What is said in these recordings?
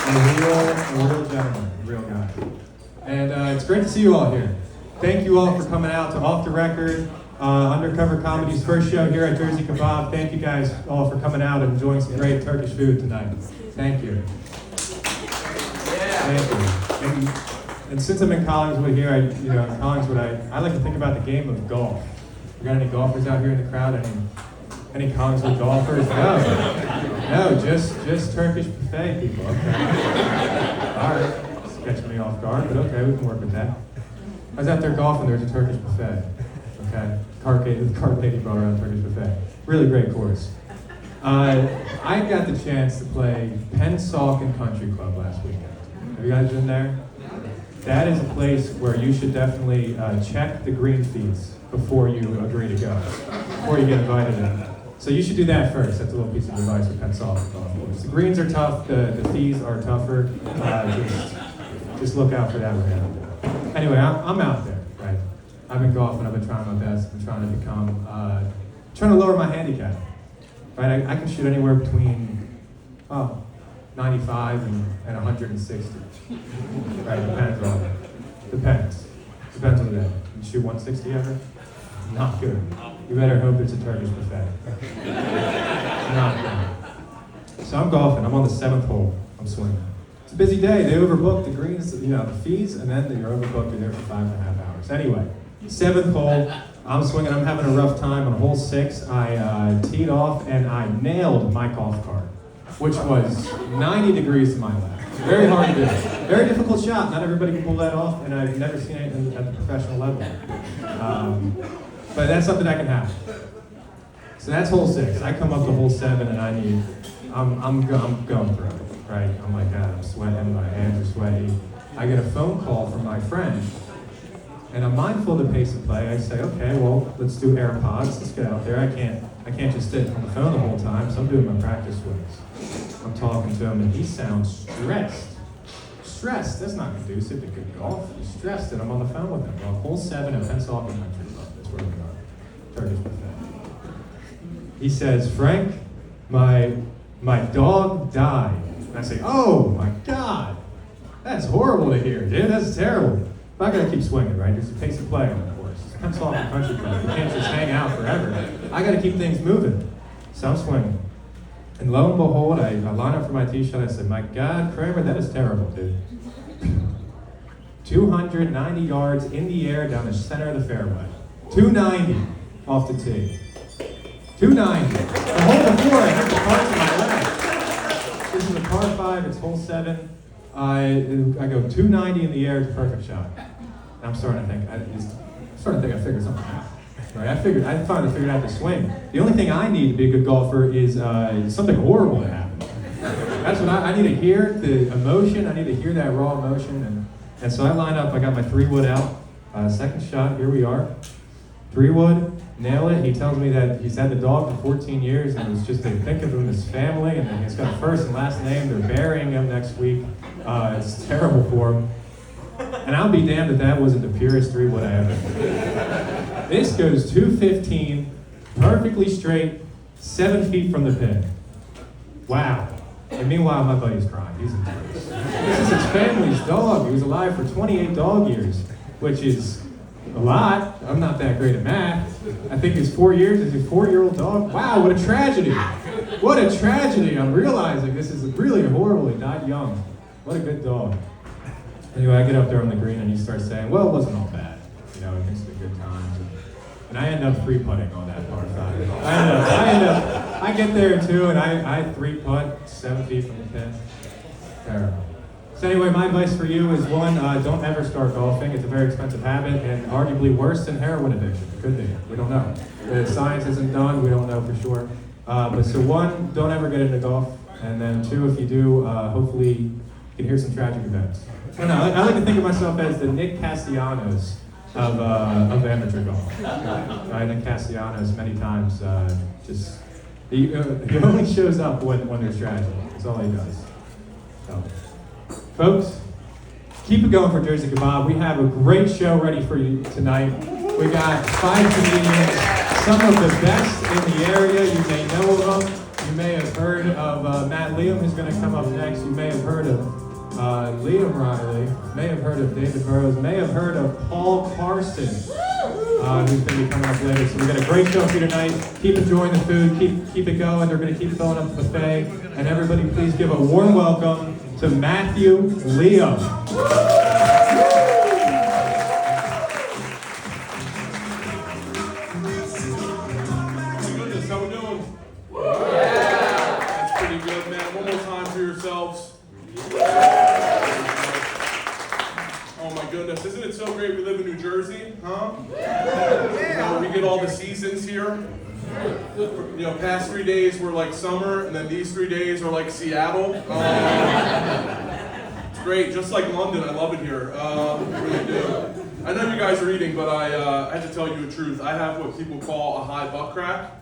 A real gentleman, a real guy. And it's great to see you all here. Thank you all for coming out to Off the Record, Undercover Comedy's first show here at Jersey Kebab. Thank you guys all for coming out and enjoying some great Turkish food tonight. Thank you. Thank you. And since I'm in Collingswood here, I like to think about the game of golf. We got any golfers out here in the crowd? Any Collingswood golfers? No, just Turkish buffet people. Okay. All right. It's catching me off guard, but okay, we can work with that. I was out there golfing. There's a Turkish buffet. Okay, cart lady brought around a Turkish buffet. Really great course. I got the chance to play Pennsauken Country Club last weekend. Have you guys been there? That is a place where you should definitely check the green fees before you agree to go, before you get invited in. So you should do that first. That's a little piece of advice for Pennsauken golf course. The greens are tough, the fees are tougher. Just look out for that one. Anyway, I'm out there, right? I've been golfing, I've been trying my best, I've been trying to become, trying to lower my handicap. Right, I can shoot anywhere between, 95 and 160. Right, depends on it. Depends on the day. You shoot 160 ever? Not good. You better hope it's a Turkish buffet. Not good. So I'm golfing, I'm on the 7th hole, I'm swinging. It's a busy day, they overbooked the greens, the fees, and then you're overbooked, you're there for 5.5 hours. Anyway, 7th hole, I'm swinging, I'm having a rough time. On hole 6, I teed off and I nailed my golf cart, which was 90 degrees to my left. Very hard to do. Very difficult shot. Not everybody can pull that off, and I've never seen it at the professional level. But that's something that can happen. So that's hole 6. I come up to hole 7, and I'm going for it, right? I'm like, I'm sweating, my hands are sweaty. I get a phone call from my friend. And I'm mindful of the pace of play. I say, okay, well, let's do AirPods. Let's get out there. I can't just sit on the phone the whole time, so I'm doing my practice swings. I'm talking to him, and he sounds stressed. Stressed, that's not conducive to good golf. He's stressed, and I'm on the phone with him. Well, hole 7 at Pennsauken Country Club. That's where we are. Turkish buffet. He says, Frank, my dog died. And I say, oh my God, that's horrible to hear, dude. That's terrible. I'm not going to keep swinging, right? There's a pace of play on the course. It's Pennsauken Country Club. You can't just hang out forever. I got to keep things moving. So I'm swinging. And lo and behold, I line up for my tee shot. I said, my God, Kramer, that is terrible, dude. 290 yards in the air down the center of the fairway. 290 off the tee. 290. The hole before, I hit the cart to my left. This is a par 5. It's hole 7. I go 290 in the air. It's a perfect shot. And I'm starting to think, I figured something out. Right? I finally figured out the swing. The only thing I need to be a good golfer is something horrible to happen. That's what I need to hear, the emotion. I need to hear that raw emotion. And so I line up. I got my 3-wood out. Second shot. Here we are. 3-wood. Nail it. He tells me that he's had the dog for 14 years, and it's just they think of him as family, and then he's got a first and last name. They're burying him next week. It's terrible for him. And I'll be damned if that wasn't the purest 3-wood I ever did. This goes 215, perfectly straight, 7 feet from the pin. Wow. And meanwhile, my buddy's crying. He's in tears. This is his family's dog. He was alive for 28 dog years, which is a lot. I'm not that great at math. I think it's 4 years. It's a 4-year-old dog. Wow, what a tragedy. What a tragedy. I'm realizing this is really horrible. He died young. What a good dog. Anyway, I get up there on the green and he starts saying, well, it wasn't all bad. He thinks of the good times. And I end up 3-putting on that par 5. I get there too, and I 3-putt 7 feet from the pin. Terrible. So anyway, my advice for you is one, don't ever start golfing. It's a very expensive habit and arguably worse than heroin addiction. It could be. We don't know. The science isn't done. We don't know for sure. But so one, don't ever get into golf. And then 2, if you do, hopefully you can hear some tragic events. I like to think of myself as the Nick Castellanos of amateur golf. Nick Castellanos many times he only shows up when there's tragedy. That's all he does. So, folks, keep it going for Jersey Kebab. We have a great show ready for you tonight. We got 5 comedians, some of the best in the area. You may know of them. You may have heard of Matt Liam, who's going to come up next. You may have heard of Liam Riley, may have heard of David Burrows, may have heard of Paul Carson, who's going to be coming up later. So we've got a great show for you tonight. Keep enjoying the food, keep it going. They're going to keep filling up the buffet. And everybody, please give a warm welcome to Matthew Liam. How we doing? Yeah. That's pretty good, man. One more time for yourselves. Oh my goodness, isn't it so great we live in New Jersey, huh? Yeah. We get all the seasons here. You know, past 3 days were like summer, and then these 3 days are like Seattle. It's great, just like London. I love it here. I really do. I know you guys are eating, but I have to tell you the truth. I have what people call a high butt crack.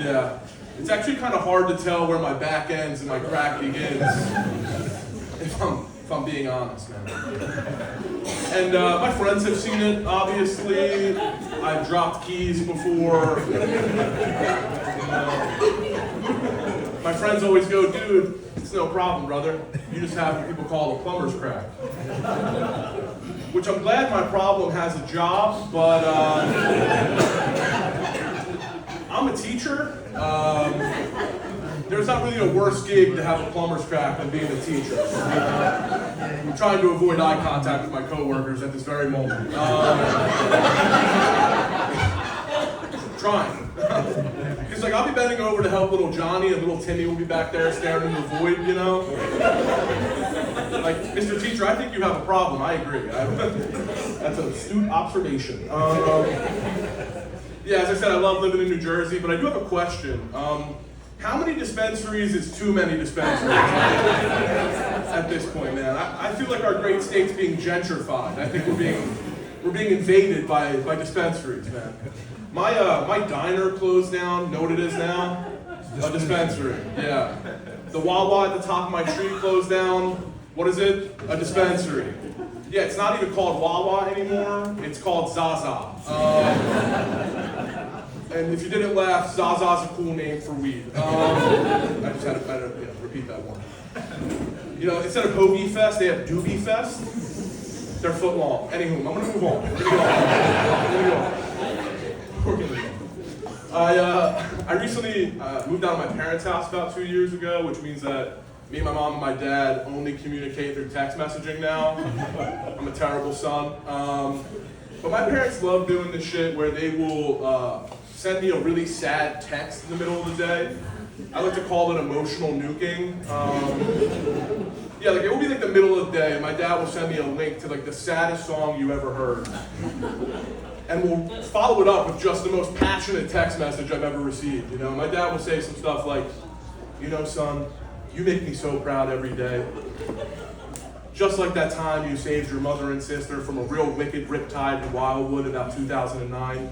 Yeah, it's actually kind of hard to tell where my back ends and my crack begins, if I'm being honest, man. And my friends have seen it, obviously. I've dropped keys before. My friends always go, dude, it's no problem, brother. You just have what people call a plumber's crack. Which I'm glad my problem has a job, but I'm a teacher. There's not really a worse gig to have a plumber's crack than being a teacher. I'm trying to avoid eye contact with my coworkers at this very moment. Trying. Because like I'll be bending over to help little Johnny, and little Timmy will be back there staring into the void, you know? Like, Mr. Teacher, I think you have a problem. I agree. That's an astute observation. Yeah, as I said, I love living in New Jersey, but I do have a question. How many dispensaries is too many dispensaries at this point, man? I feel like our great state's being gentrified. I think we're being invaded by dispensaries, man. My diner closed down. Know what it is now? A dispensary. Yeah. The Wawa at the top of my street closed down. What is it? A dispensary. Yeah, it's not even called Wawa anymore. It's called Zaza. And if you didn't laugh, Zaza's a cool name for weed. I just had to repeat that one. You know, instead of Hoagie Fest, they have Doobie Fest. They're foot long. Anywho, I'm gonna move on. We're gonna go. I recently moved out of my parents' house about 2 years ago, which means that me, my mom, and my dad only communicate through text messaging now. I'm a terrible son. But my parents love doing this shit where they will send me a really sad text in the middle of the day. I like to call it emotional nuking. Yeah, like it will be like the middle of the day, and my dad will send me a link to like the saddest song you ever heard. And we'll follow it up with just the most passionate text message I've ever received. You know, my dad will say some stuff like, you know, son, you make me so proud every day. Just like that time you saved your mother and sister from a real wicked riptide in Wildwood about 2009.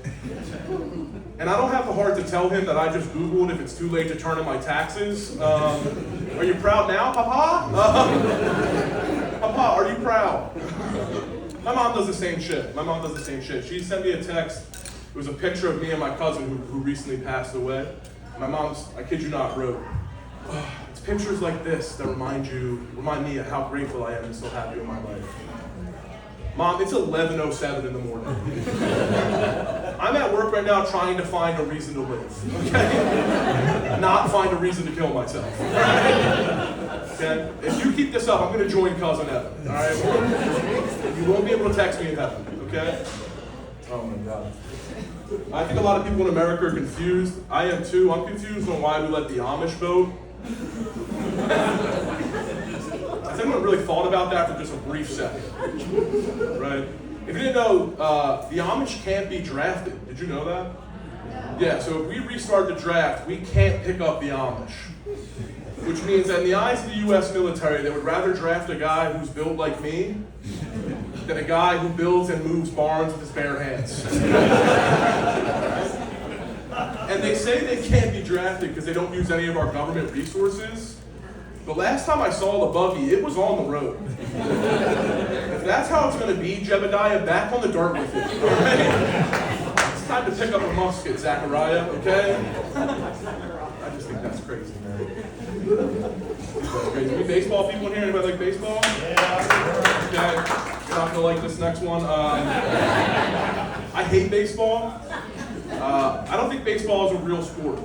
And I don't have the heart to tell him that I just Googled if it's too late to turn in my taxes. Are you proud now, Papa? Papa, are you proud? My mom does the same shit. She sent me a text. It was a picture of me and my cousin who recently passed away. My mom's, I kid you not, wrote, it's pictures like this that remind me of how grateful I am and so happy in my life. Mom, it's 11:07 in the morning. I'm at work right now trying to find a reason to live, okay? Not find a reason to kill myself, all right? Okay? If you keep this up, I'm gonna join Cousin Evan, all right? You won't be able to text me in heaven, okay? Oh my God. I think a lot of people in America are confused. I am too. I'm confused on why we let the Amish vote. Has anyone really thought about that for just a brief second? Right? If you didn't know, the Amish can't be drafted. Did you know that? Yeah, so if we restart the draft, we can't pick up the Amish. Which means that in the eyes of the US military, they would rather draft a guy who's built like me than a guy who builds and moves barns with his bare hands. And they say they can't be drafted because they don't use any of our government resources. The last time I saw the buggy, it was on the road. If that's how it's going to be, Jebediah, back on the dirt with it. All right? It's time to pick up a musket, Zachariah, okay? I just think that's crazy, man. That's crazy. Any baseball people in here? Anybody like baseball? Yeah. Okay. You're not gonna like this next one. I hate baseball. I don't think baseball is a real sport.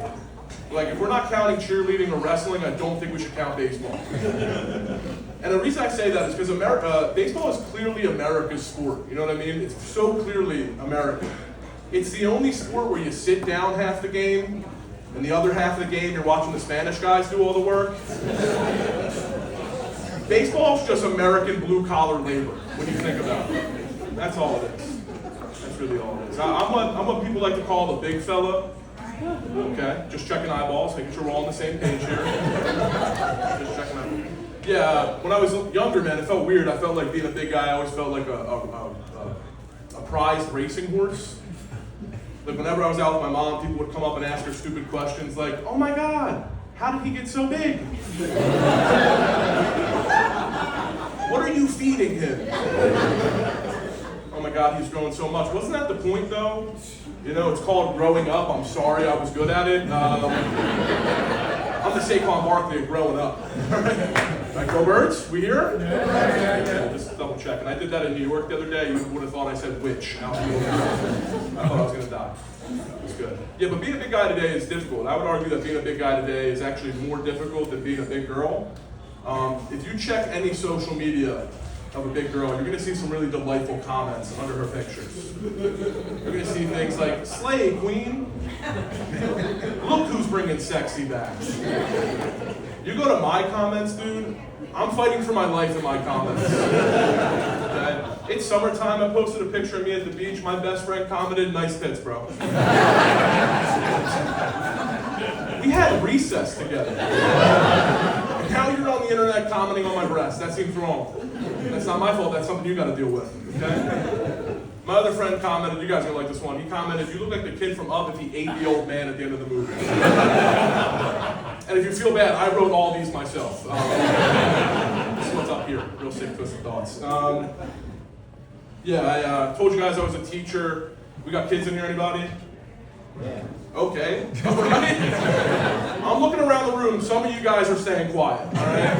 Like, if we're not counting cheerleading or wrestling, I don't think we should count baseball. And the reason I say that is because baseball is clearly America's sport. You know what I mean? It's so clearly American. It's the only sport where you sit down half the game, and the other half of the game you're watching the Spanish guys do all the work. Baseball's just American blue-collar labor, when you think about it. That's all it is. That's really all it is. I'm what people like to call the big fella. Okay, just checking eyeballs, making sure we're all on the same page here. Just checking eyeballs. Yeah, when I was younger, man, it felt weird. I felt like being a big guy. I always felt like a prized racing horse. Like whenever I was out with my mom, people would come up and ask her stupid questions like, "Oh my God, how did he get so big? What are you feeding him? Oh my God, he's growing so much." Wasn't that the point though? You know, it's called growing up. I'm sorry, I was good at it. I'm the Saquon Barkley of growing up. Right, go Birds? We here? Yeah, just double checking. I did that in New York the other day. You would have thought I said witch. I thought I was gonna die. It was good. Yeah, but being a big guy today is difficult. I would argue that being a big guy today is actually more difficult than being a big girl. If you check any social media of a big girl, you're gonna see some really delightful comments under her pictures. You're gonna see things like, "Slay, queen. Look who's bringing sexy back." You go to my comments, dude, I'm fighting for my life in my comments. Okay? It's summertime, I posted a picture of me at the beach, my best friend commented, "Nice tits, bro." We had recess together. And now you're on the internet commenting on my breasts. That seems wrong. That's not my fault, that's something you gotta deal with, okay? My other friend commented, you guys are gonna like this one, he commented, "You look like the kid from Up if he ate the old man at the end of the movie." And if you feel bad, I wrote all these myself. This is what's up here, real sick twisted thoughts. I told you guys I was a teacher. We got kids in here, anybody? Yeah. Okay, all right. I'm looking around the room, some of you guys are staying quiet, all right?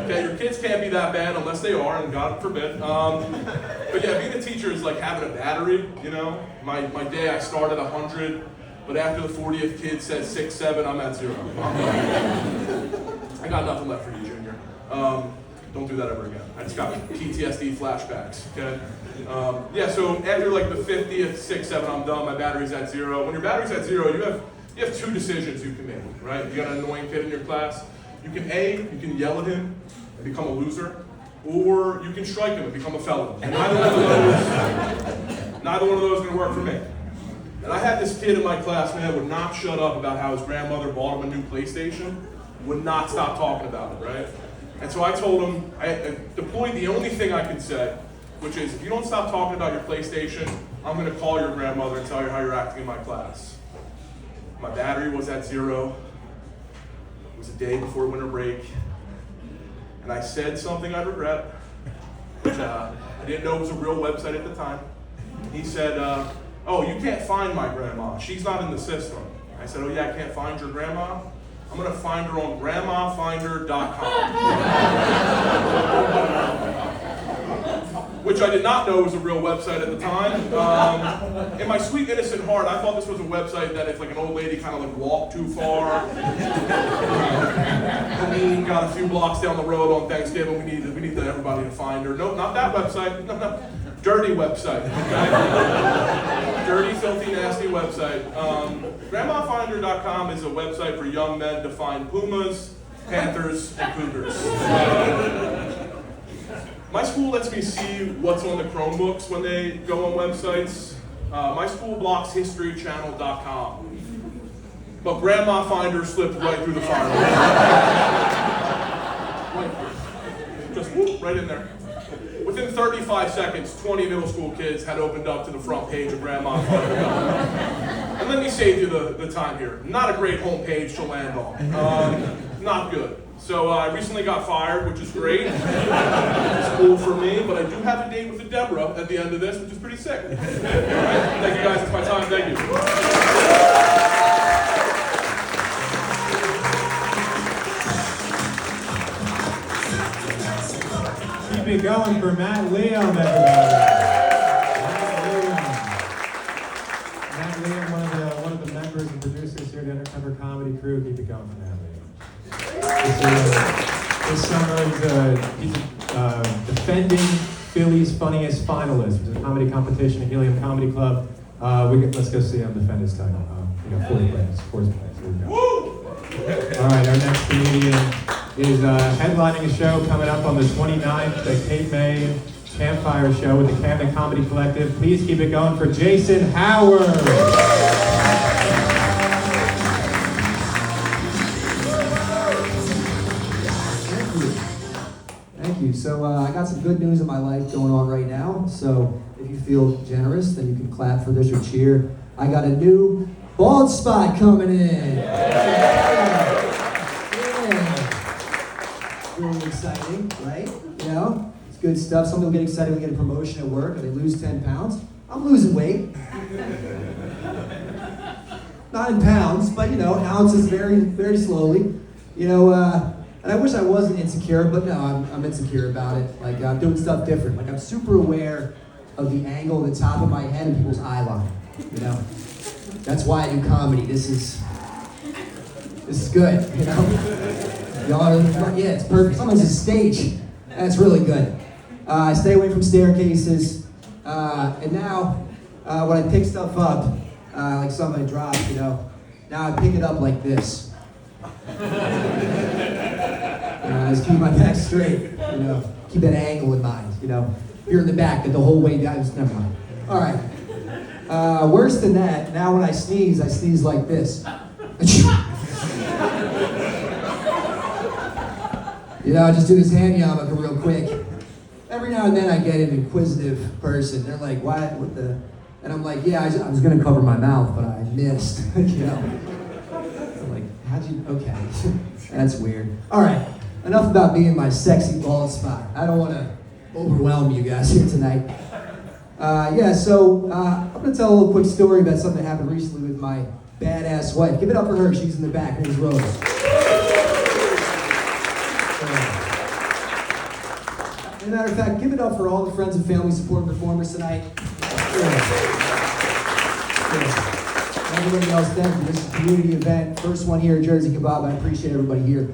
Okay, your kids can't be that bad unless they are, and God forbid. But yeah, being a teacher is like having a battery, you know? My day, I start at 100, but after the 40th kid says 6, 7, I'm at 0. I got nothing left for you, Junior. Don't do that ever again. I just got PTSD flashbacks, okay? So after like the 50th, 6, 7, I'm done, my battery's at 0. When your battery's at 0, you have two decisions you can make, right? You got an annoying kid in your class. You can yell at him and become a loser, or you can strike him and become a felon. And neither one of those is gonna work for me. And I had this kid in my class, man, would not shut up about how his grandmother bought him a new PlayStation, would not stop talking about it, right? And so I told him, I deployed the only thing I could say, which is, if you don't stop talking about your PlayStation, I'm gonna call your grandmother and tell her how you're acting in my class. My battery was at 0. It was a day before winter break. And I said something I regret, which I didn't know it was a real website at the time. He said, "Oh, you can't find my grandma. She's not in the system." I said, "Oh yeah, I can't find your grandma? I'm gonna find her on grandmafinder.com." Which I did not know was a real website at the time. In my sweet innocent heart, I thought this was a website that if like an old lady kind of like walked too far, Colleen got a few blocks down the road on Thanksgiving, we need everybody to find her. No, not that website. No. Dirty website. Okay? Dirty, filthy, nasty website. Grandmafinder.com is a website for young men to find pumas, panthers, and cougars. My school lets me see what's on the Chromebooks when they go on websites. My school blocks historychannel.com. But Grandma Finder slipped right through the firewall. Just whoop, right in there. Within 35 seconds, 20 middle school kids had opened up to the front page of Grandma Finder. And and let me save you the time here. Not a great homepage to land on. Not good. So I recently got fired, which is great. It's cool for me, but I do have a date with a Deborah at the end of this, which is pretty sick. All right, thank you guys, it's my time, thank you. Keep it going for Matt Liam, everybody. Matt Liam, one of the members and producers here at Undercover Comedy Crew. Keep it going for Matt Liam. This summer he's defending Philly's Funniest Finalist, which is a comedy competition at Helium Comedy Club. Let's go see him defend his title. We got 4 plays, 4 plays. Here we go. All right, our next comedian is headlining a show coming up on the 29th, the Cape May Campfire Show with the Camden Comedy Collective. Please keep it going for Jason Howard. Thank you. So I got some good news in my life going on right now. So if you feel generous, then you can clap for this or cheer. I got a new bald spot coming in. Yeah. Really exciting, right? You know, it's good stuff. Some people get excited when they get a promotion at work or they lose 10 pounds. I'm losing weight. Not in pounds, but you know, ounces very, very slowly. You know, and I wish I wasn't insecure, but no, I'm insecure about it. Like, I'm doing stuff different. Like, I'm super aware of the angle at the top of my head and people's eye line, you know? That's why I do comedy. This is good, you know? Y'all, yeah, it's perfect. Sometimes it's stage. That's really good. I stay away from staircases. And now, when I pick stuff up, like something I dropped, you know, now I pick it up like this. Just keep my back straight, you know, keep that angle in mind, you know. If you're in the back, get the whole way down, never mind. All right, worse than that, now when I sneeze like this. You know, I just do this hand yarmulke real quick. Every now and then I get an inquisitive person, they're like, what the? And I'm like, yeah, I was gonna cover my mouth, but I missed, you know. I'm like, how'd you, okay, that's weird. All right. Enough about being my sexy bald spot. I don't want to overwhelm you guys here tonight. So I'm going to tell a little quick story about something that happened recently with my badass wife. Give it up for her. She's in the back. Here's Rose. As a matter of fact, give it up for all the friends and family supporting performers tonight. Everybody else, thank you. This is a community event. First one here at Jersey Kebab. I appreciate everybody here.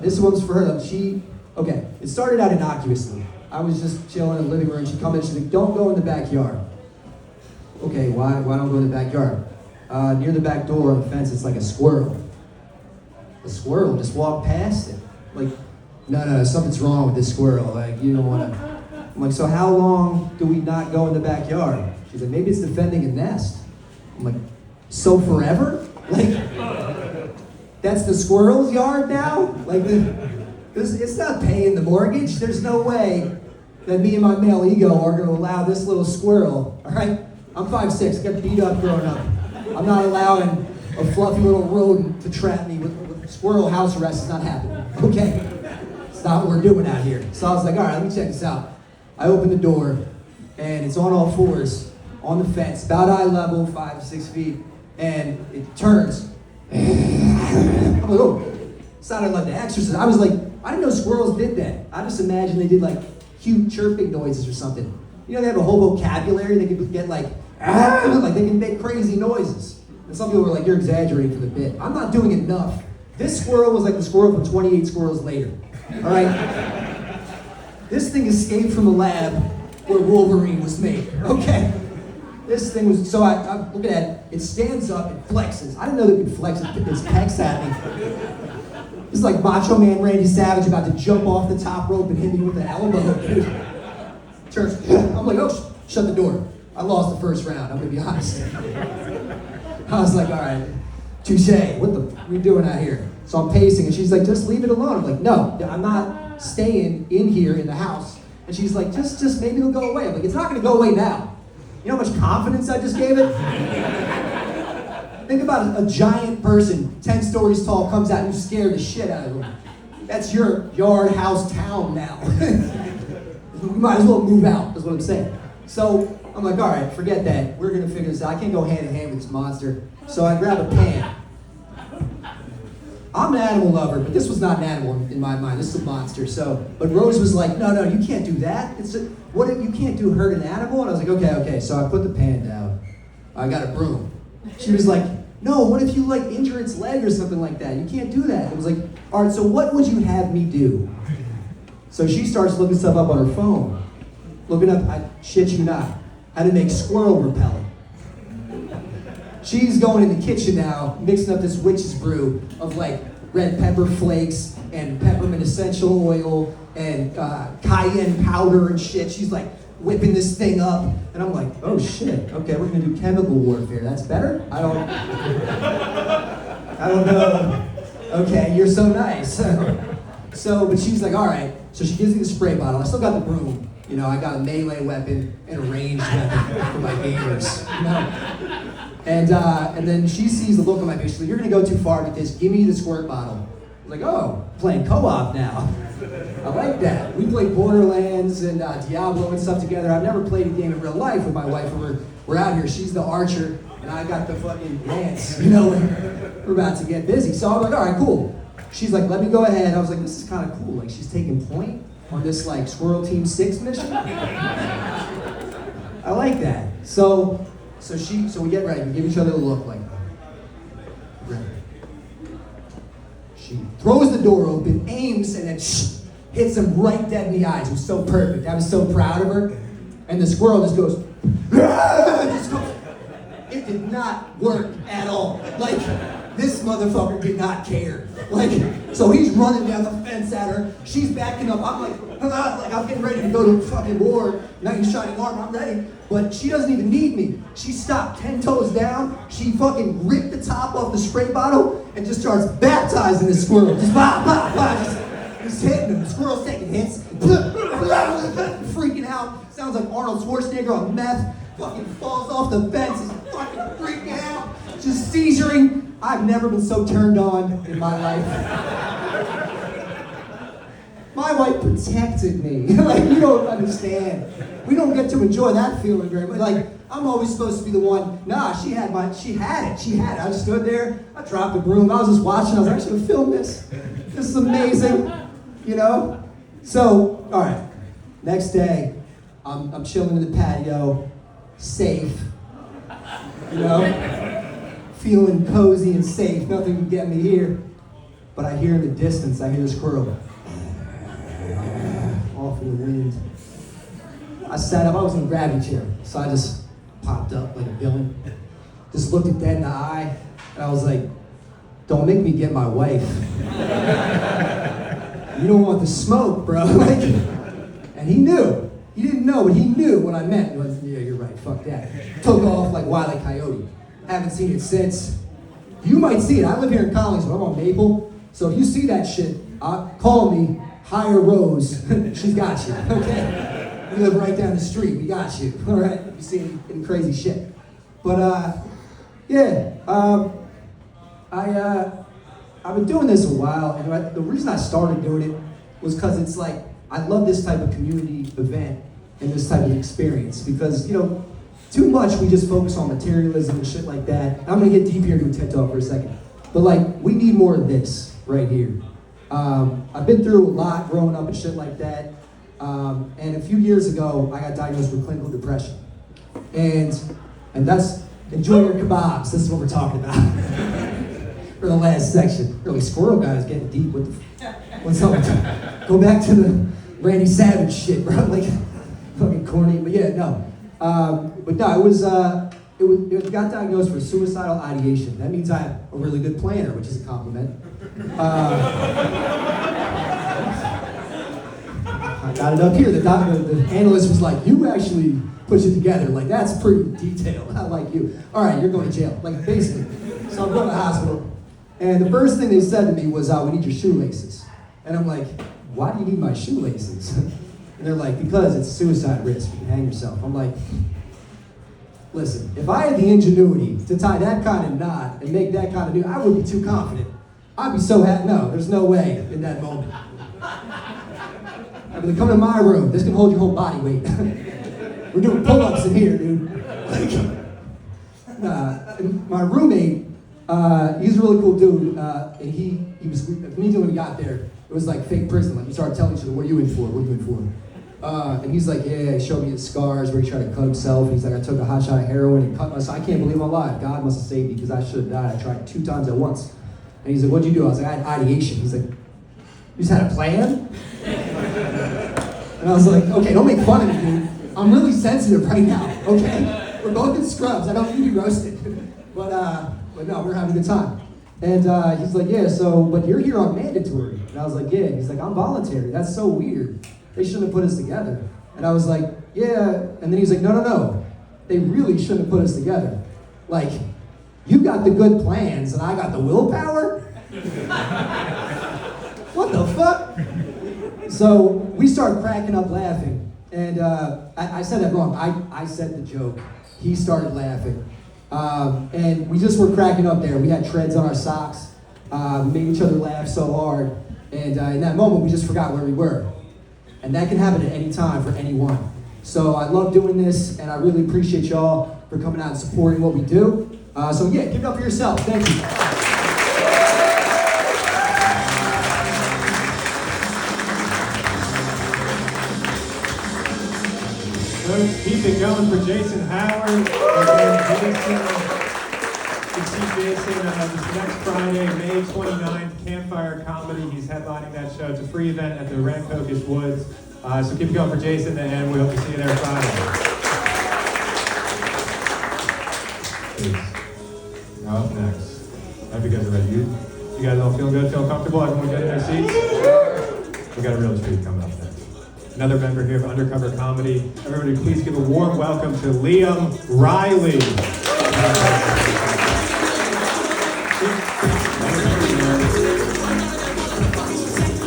This one's for her. It started out innocuously. I was just chilling in the living room. She come in, she's like, don't go in the backyard. Okay, why don't go in the backyard? Near the back door on the fence, it's like a squirrel. A squirrel, just walk past it. Like, no, something's wrong with this squirrel. Like, you don't want to. I'm like, so how long do we not go in the backyard? She's like, maybe it's defending a nest. I'm like, so forever? Like, that's the squirrel's yard now? Like, it's not paying the mortgage. There's no way that me and my male ego are going to allow this little squirrel, all right? I'm 5'6", I got beat up growing up. I'm not allowing a fluffy little rodent to trap me with squirrel house arrest. It's not happening, okay? It's not what we're doing out here. So I was like, all right, let me check this out. I open the door, and it's on all fours, on the fence, about eye level, 5 to 6 feet, and it turns. I'm like, oh, sounded like The Exorcist. I was like, I didn't know squirrels did that. I just imagined they did like cute chirping noises or something. You know, they have a whole vocabulary. They can get like they can make crazy noises. And some people were like, you're exaggerating for the bit. I'm not doing enough. This squirrel was like the squirrel from 28 Squirrels Later. All right? This thing escaped from the lab where Wolverine was made. Okay? This thing was, so I'm looking at it, it stands up, it flexes. I didn't know that it could flex, it pecs at me. It's like Macho Man Randy Savage about to jump off the top rope and hit me with an elbow. Turns, I'm like, oh, shut the door. I lost the first round, I'm gonna be honest. I was like, all right, touche, what the f are we doing out here? So I'm pacing and she's like, just leave it alone. I'm like, no, I'm not staying in here in the house. And she's like, just maybe it'll go away. I'm like, it's not gonna go away now. You know how much confidence I just gave it? Think about a giant person, 10 stories tall, comes out and you scare the shit out of them. That's your yard, house, town now. You might as well move out, is what I'm saying. So I'm like, all right, forget that. We're gonna figure this out. I can't go hand in hand with this monster. So I grab a pan. I'm an animal lover, but this was not an animal in my mind. This is a monster. But Rose was like, no, you can't do that. You can't hurt an animal? And I was like, okay. So I put the pan down. I got a broom. She was like, no, what if you like injure its leg or something like that? You can't do that. I was like, all right, so what would you have me do? So she starts looking stuff up on her phone. Looking up, I shit you not, how to make squirrel repellent. She's going in the kitchen now, mixing up this witch's brew of like red pepper flakes and peppermint essential oil and cayenne powder and shit. She's like whipping this thing up. And I'm like, oh shit, okay, we're gonna do chemical warfare. That's better? I don't know. Okay, you're so nice. But she's like, all right. So she gives me the spray bottle. I still got the broom. You know, I got a melee weapon and a ranged weapon for my gamers. You know? And then she sees the look on my face. She's like, you're gonna go too far with this. Give me the squirt bottle. I'm like, oh, playing co-op now. I like that. We played Borderlands and Diablo and stuff together. I've never played a game in real life with my wife. We're out here. She's the archer, and I got the fucking lance. You know, and we're about to get busy. So I'm like, all right, cool. She's like, let me go ahead. I was like, this is kind of cool. Like, she's taking point on this like Squirrel Team 6 mission. I like that. So we get ready. We give each other a look like, ready. She throws the door open, aims, and then hits him right dead in the eyes. It was so perfect. I was so proud of her. And the squirrel just goes, it did not work at all. Like, this motherfucker did not care. Like, so he's running down the fence at her. She's backing up. I'm like I'm getting ready to go to fucking war. Knight in shining armor. I'm ready. But she doesn't even need me. She stopped 10 toes down. She fucking ripped the top off the spray bottle and just starts baptizing the squirrel. Just just hitting him. The squirrel's taking hits. Freaking out. Sounds like Arnold Schwarzenegger on meth. Fucking falls off the fence. He's fucking freaking out. Just seizuring. I've never been so turned on in my life. My wife protected me. Like, you don't understand. We don't get to enjoy that feeling very much. Like, I'm always supposed to be the one. Nah, she had it. I stood there, I dropped the broom, I was just watching, I was like, I should have filmed this. This is amazing, you know? So, all right, next day, I'm chilling in the patio, safe, you know? Feeling cozy and safe, nothing can get me here. But I hear in the distance, I hear the squirrel off in the wind. I sat up, I was in a gravity chair, so I just popped up like a villain. Just looked it dead in the eye, and I was like, don't make me get my wife. You don't want the smoke, bro. Like, and he knew. He didn't know, but he knew what I meant. He was, yeah, you're right, fuck that. Took off like Wile E. Coyote. Haven't seen it since. You might see it. I live here in Collingswood. I'm on Maple. So if you see that shit, call me, hire Rose. She's got you, okay? We live right down the street. We got you, all right? If you see any crazy shit. But, I've been doing this a while, and the reason I started doing it was because it's like, I love this type of community event and this type of experience because, you know, too much we just focus on materialism and shit like that. I'm gonna get deep here into a TED Talk for a second. But like, we need more of this right here. I've been through a lot growing up and shit like that. And a few years ago, I got diagnosed with clinical depression. And that's, enjoy your kebabs, this is what we're talking about. For the last section. Really, Squirrel Guy is getting deep with what's up? Go back to the Randy Savage shit, bro. Like, fucking corny, but yeah, no. It got diagnosed for suicidal ideation. That means I'm a really good planner, which is a compliment. I got it up here. The analyst was like, you actually put it together. Like, that's pretty detailed. I like you. All right, you're going to jail. Like, basically. So I'm going to the hospital. And the first thing they said to me was, we need your shoelaces. And I'm like, why do you need my shoelaces? And they're like, because it's a suicide risk. You can hang yourself. I'm like, listen, if I had the ingenuity to tie that kind of knot and make that kind of news, I would be too confident. I'd be so happy. No, there's no way in that moment. I'd be like, come to my room. This can hold your whole body weight. We're doing pull-ups in here, dude. And my roommate, he's a really cool dude, and he was, immediately when we got there, it was like fake prison. Like, we started telling each other, what are you in for? What are you in for? And he's like, yeah, he showed me his scars where he tried to cut himself. And he's like, I took a hot shot of heroin and cut myself. I can't believe I'm alive. God must have saved me because I should have died. I tried 2 times at once. And he's like, what'd you do? I was like, I had ideation. He's like, you just had a plan? And I was like, okay, don't make fun of me, dude. I'm really sensitive right now, okay? We're both in scrubs. I don't need to be roasted. But no, we're having a good time. And he's like, yeah, so, but you're here on mandatory. And I was like, yeah. He's like, I'm voluntary. That's so weird. They shouldn't have put us together. And I was like, yeah. And then he's like, no. They really shouldn't have put us together. Like, you got the good plans and I got the willpower? What the fuck? So we started cracking up laughing. And I said that wrong. I said the joke. He started laughing. And we just were cracking up there. We had treads on our socks. We made each other laugh so hard. And in that moment, we just forgot where we were. And that can happen at any time for anyone. So I love doing this, and I really appreciate y'all for coming out and supporting what we do. So yeah, give it up for yourself. Thank you. Let's keep it going for Jason Howard. Again, Jason, you can see Jason this next Friday, May 29th, Campfire Comedy. He's headlining that show. It's a free event at the Rancocas Woods. So keep it going for Jason, and we hope to see you there Friday. Peace. Now up next. I hope you guys are ready. You guys all feel good, feel comfortable? Everyone good in their seats? We got a real treat coming up next. Another member here of Undercover Comedy. Everybody, please give a warm welcome to Liam Riley.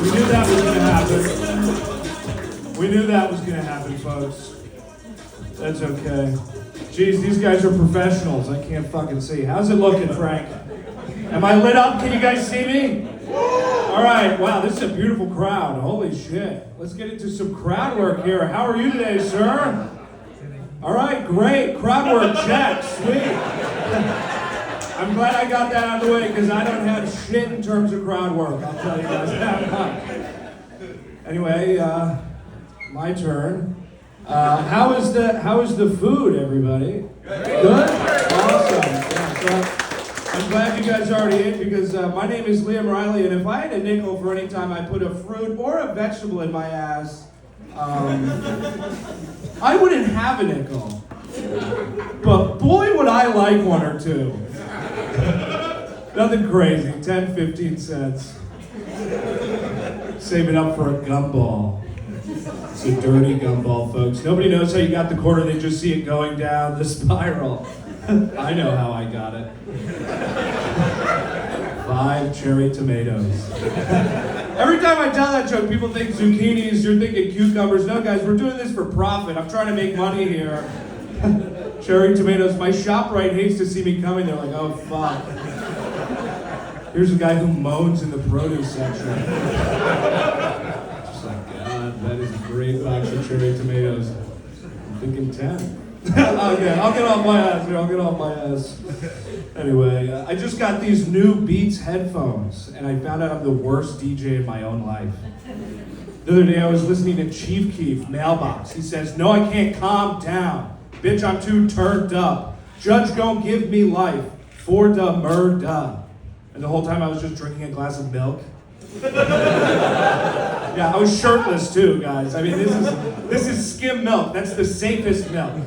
We knew that was going to happen. We knew that was going to happen, folks. That's okay. Jeez, these guys are professionals. I can't fucking see. How's it looking, Frank? Am I lit up? Can you guys see me? All right. Wow, this is a beautiful crowd. Holy shit. Let's get into some crowd work here. How are you today, sir? All right, great. Crowd work, check. Sweet. I'm glad I got that out of the way because I don't have shit in terms of crowd work. I'll tell you guys that. Anyway, my turn. How is the food, everybody? Good? Awesome. Yeah, so I'm glad you guys are already in because my name is Liam Riley, and if I had a nickel for any time I put a fruit or a vegetable in my ass, I wouldn't have a nickel. But boy, would I like one or two. Nothing crazy, 10, 15 cents. Save it up for a gumball. It's a dirty gumball, folks. Nobody knows how you got the quarter, they just see it going down the spiral. I know how I got it. 5 cherry tomatoes. Every time I tell that joke, people think zucchinis, you're thinking cucumbers. No, guys, we're doing this for profit. I'm trying to make money here. Cherry tomatoes. My ShopRite hates to see me coming. They're like, oh, fuck. Here's a guy who moans in the produce section. Just like, God, that is a great box of cherry tomatoes. I'm thinking 10. Okay, I'll get off my ass here. I'll get off my ass. Anyway, I just got these new Beats headphones, and I found out I'm the worst DJ in my own life. The other day I was listening to Chief Keef, Mailbox. He says, no, I can't calm down. Bitch, I'm too turned up. Judge don't give me life. For the murder. And the whole time I was just drinking a glass of milk. Yeah, I was shirtless too, guys. I mean, this is skim milk. That's the safest milk.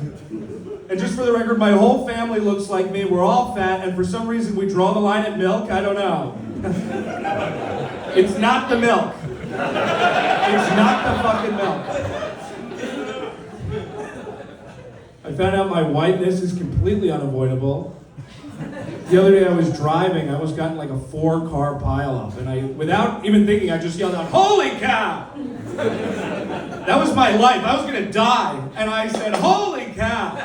And just for the record, my whole family looks like me. We're all fat, and for some reason we draw the line at milk. I don't know. It's not the milk. It's not the fucking milk. I found out my whiteness is completely unavoidable. The other day I was driving, I almost got in like a 4-car pileup, and I, without even thinking, I just yelled out, "Holy cow!" That was my life. I was gonna die, and I said, "Holy cow!"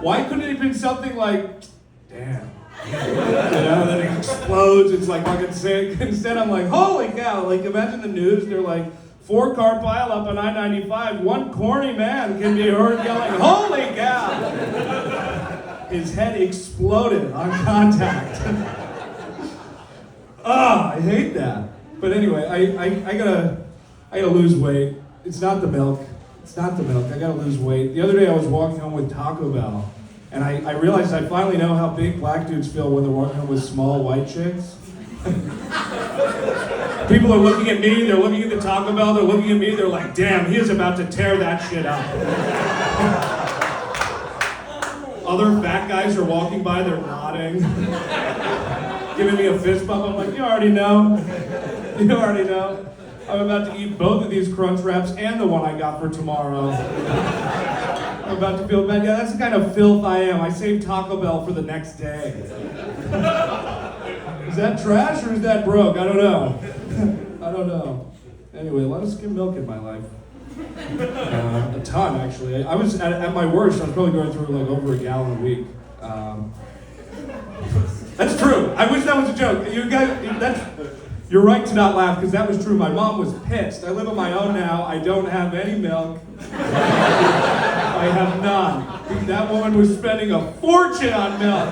Why couldn't it have been something like, "Damn"? You know, then it explodes, it's like fucking sick. Instead I'm like, "Holy cow!" Like imagine the news, they're like, 4-car pileup on I-95, one corny man can be heard yelling, "Holy cow!" His head exploded on contact. I hate that. But anyway, I gotta lose weight. It's not the milk. It's not the milk. I gotta lose weight. The other day I was walking home with Taco Bell, and I realized I finally know how big black dudes feel when they're walking home with small white chicks. People are looking at me, they're looking at the Taco Bell, they're looking at me, they're like, "Damn, he is about to tear that shit up." Other fat guys are walking by, they're nodding, giving me a fist bump. I'm like, "You already know. You already know. I'm about to eat both of these Crunch Wraps and the one I got for tomorrow. I'm about to feel bad." Yeah, that's the kind of filth I am. I save Taco Bell for the next day. Is that trash or is that broke? I don't know. I don't know. Anyway, a lot of skim milk in my life. A ton, actually. I was at my worst. I was probably going through like over a gallon a week. That's true. I wish that was a joke. You guys, you're right to not laugh because that was true. My mom was pissed. I live on my own now. I don't have any milk. I have none. That woman was spending a fortune on milk.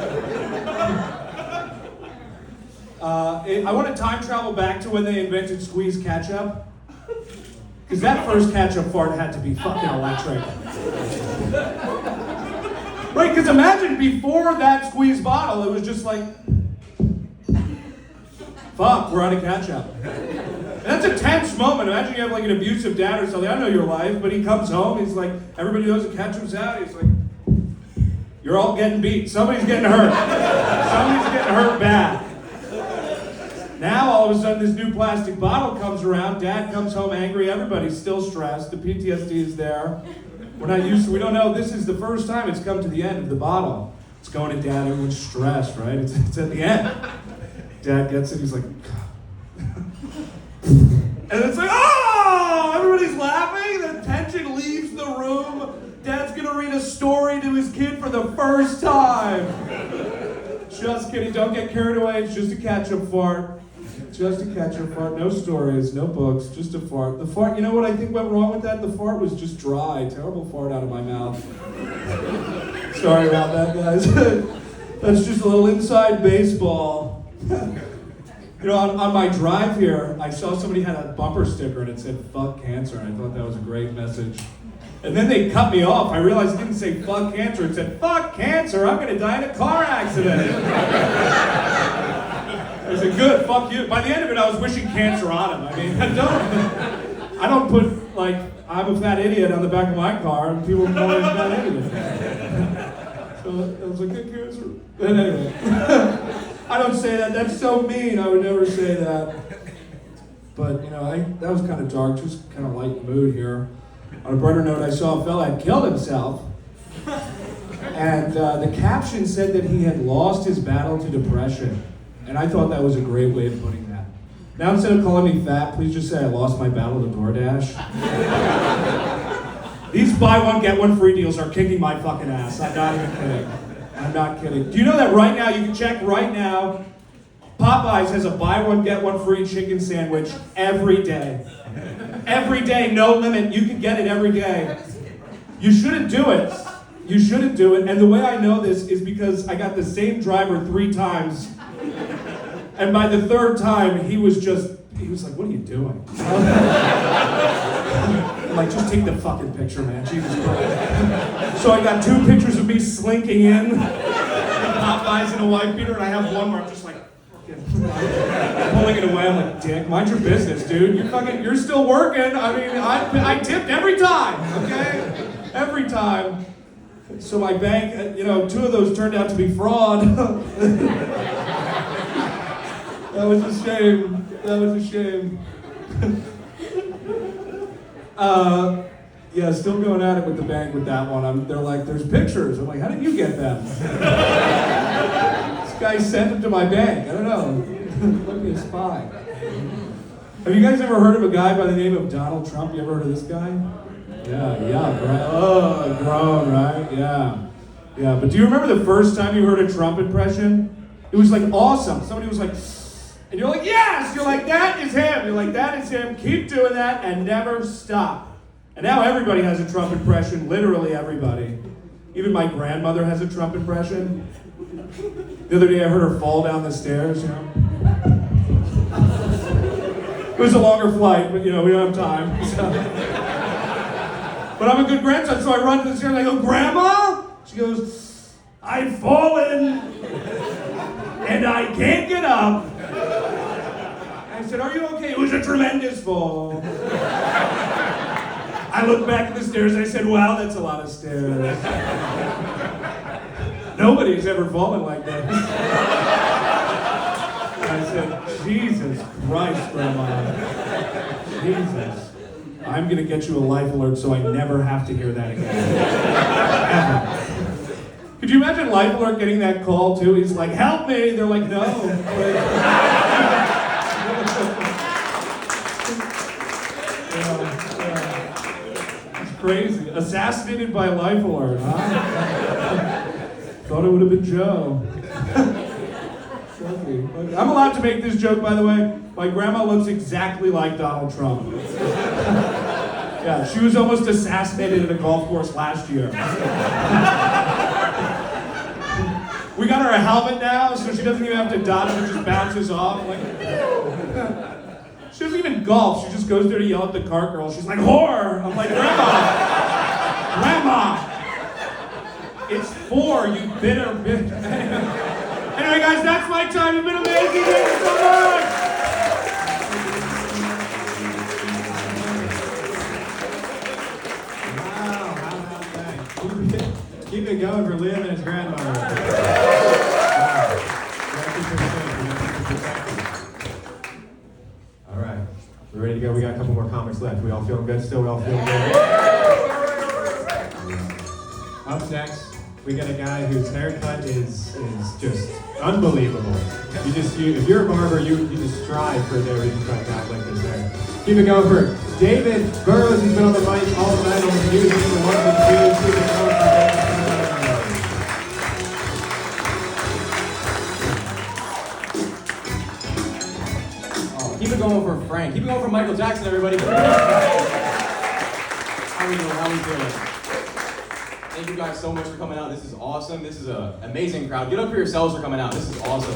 I want to time travel back to when they invented squeeze ketchup. Because that first ketchup fart had to be fucking electric. Right, because imagine before that squeeze bottle, it was just like, fuck, we're out of ketchup. And that's a tense moment. Imagine you have like an abusive dad or something. I know your life, but he comes home, he's like, everybody knows the ketchup's out. He's like, you're all getting beat. Somebody's getting hurt. Somebody's getting hurt bad. Now all of a sudden this new plastic bottle comes around, dad comes home angry, everybody's still stressed, the PTSD is there. We're not used to, we don't know, this is the first time it's come to the end of the bottle. It's going to dad, everyone's stressed, right? It's at the end. Dad gets it, he's like, and it's like, oh! Everybody's laughing, the tension leaves the room. Dad's gonna read a story to his kid for the first time. Just kidding, don't get carried away, it's just a ketchup fart. Just a ketchup fart, no stories, no books, just a fart. The fart, you know what I think went wrong with that? The fart was just dry, terrible fart out of my mouth. Sorry about that, guys. That's just a little inside baseball. You know, on my drive here, I saw somebody had a bumper sticker and it said, "Fuck cancer," and I thought that was a great message. And then they cut me off. I realized it didn't say "fuck cancer," it said, "Fuck cancer, I'm gonna die in a car accident." I said, "Good, fuck you." By the end of it, I was wishing cancer on him. I mean, I don't put, like, "I'm a fat idiot" on the back of my car, and people call me a fat idiot. So I was like, "Get cancer." But anyway, I don't say that. That's so mean. I would never say that. But, you know, that was kind of dark, just kind of light mood here. On a brighter note, I saw a fella had killed himself. And the caption said that he had lost his battle to depression. And I thought that was a great way of putting that. Now instead of calling me fat, please just say I lost my battle to DoorDash. These buy one, get one free deals are kicking my fucking ass. I'm not even kidding. I'm not kidding. Do you know that right now, you can check right now, Popeyes has a buy one, get one free chicken sandwich every day. Every day, no limit. You can get it every day. You shouldn't do it. You shouldn't do it. And the way I know this is because I got the same driver 3 times. And by the 3rd time, he was like, "What are you doing?" I'm like, "Just take the fucking picture, man. Jesus Christ." So I got 2 pictures of me slinking in, Popeyes in a wife beater, and I have one where I'm just like, pulling it away. I'm like, "Dick, mind your business, dude. You're still working." I mean, I tipped every time, okay? Every time. So my bank, 2 of those turned out to be fraud. That was a shame. That was a shame. Yeah, still going at it with the bank with that one. They're like, there's pictures. I'm like, how did you get them? This guy sent them to my bank. I don't know. Might be a spy. Have you guys ever heard of a guy by the name of Donald Trump? You ever heard of this guy? Yeah, grown, right? Yeah. But do you remember the first time you heard a Trump impression? It was like awesome. Somebody was like, and you're like, yes! You're like, that is him. You're like, that is him. Keep doing that and never stop. And now everybody has a Trump impression, literally everybody. Even my grandmother has a Trump impression. The other day I heard her fall down the stairs, you know. It was a longer flight, but you know, we don't have time. So. But I'm a good grandson, so I run to the stairs and I go, Grandma? She goes, I've fallen and I can't get up. I said, are you okay? It was a tremendous fall. I looked back at the stairs and I said, wow, that's a lot of stairs. Nobody's ever fallen like that. I said, Jesus Christ, Grandma. Jesus. I'm gonna get you a life alert so I never have to hear that again. Ever. Could you imagine Life Alert getting that call too? He's like, help me! They're like, no. It's crazy. Assassinated by Life Alert, huh? Thought it would have been Joe. I'm allowed to make this joke, by the way. My grandma looks exactly like Donald Trump. Yeah, she was almost assassinated at a golf course last year. We got her a helmet now, so she doesn't even have to dodge it, it just bounces off. Like, she doesn't even golf, she just goes there to yell at the cart girl. She's like, whore! I'm like, Grandma! It's 4, you bitter bitch. Anyway, guys, that's my time. You've been amazing. Thank you so much. Wow, how about that? Keep it going for Liam and his grandmother. Wow. All right, we're ready to go. We got a couple more comics left. We all feeling good still? We all feeling good? Up next, we got a guy whose haircut is just unbelievable. If you're a barber, you just strive for there to cut out like this hair. Keep it going for David Burrows. He's been on the mic all night on the music, the 1 and 2. Keep it going for David Oh, keep it going for Frank. Keep it going for Michael Jackson, everybody. How we doing? How we doing? Thank you guys so much for coming out. This is awesome. This is an amazing crowd. Get up for yourselves for coming out. This is awesome.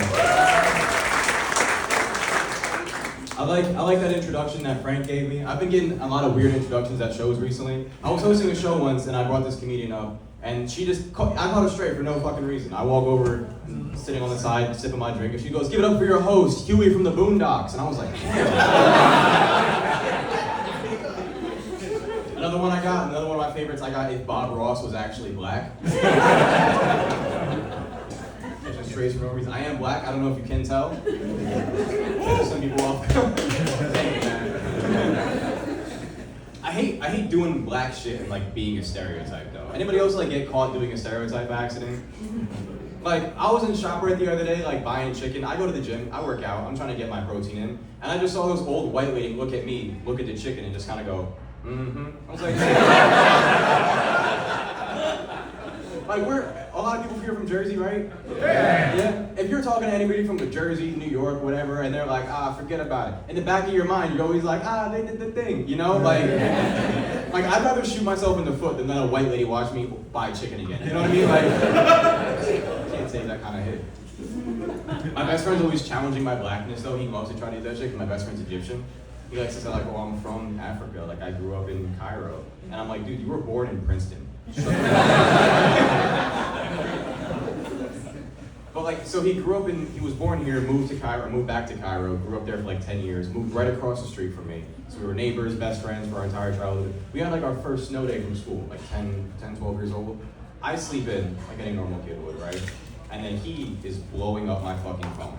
I like that introduction that Frank gave me. I've been getting a lot of weird introductions at shows recently. I was hosting a show once and I brought this comedian up and I caught her straight for no fucking reason. I walk over, sitting on the side, sipping my drink, and she goes, give it up for your host, Huey from the Boondocks. And I was like, Another one of my favorites I got, if Bob Ross was actually black. Catching strays for no reason. I am black, I don't know if you can tell. Some people off. Thank you, man. I hate doing black shit and like being a stereotype though. Anybody else like get caught doing a stereotype by accident? Like, I was in ShopRite the other day, like buying chicken. I go to the gym, I work out, I'm trying to get my protein in, and I just saw this old white lady look at me, look at the chicken, and just kind of go, I was like, like a lot of people here from Jersey, right? Yeah. If you're talking to anybody from Jersey, New York, whatever, and they're like, forget about it. In the back of your mind, you're always like, they did the thing, you know? Like I'd rather shoot myself in the foot than let a white lady watch me buy chicken again. You know what I mean? Like, can't take that kind of hit. My best friend's always challenging my blackness, though. He loves to try to do that shit, 'cause my best friend's Egyptian. He likes to say, like, I'm from Africa. Like, I grew up in Cairo. And I'm like, dude, you were born in Princeton. But, like, so he was born here, moved back to Cairo, grew up there for, like, 10 years, moved right across the street from me. So we were neighbors, best friends for our entire childhood. We had, like, our first snow day from school, like 10, 12 years old. I sleep in, like any normal kid would, right? And then he is blowing up my fucking phone.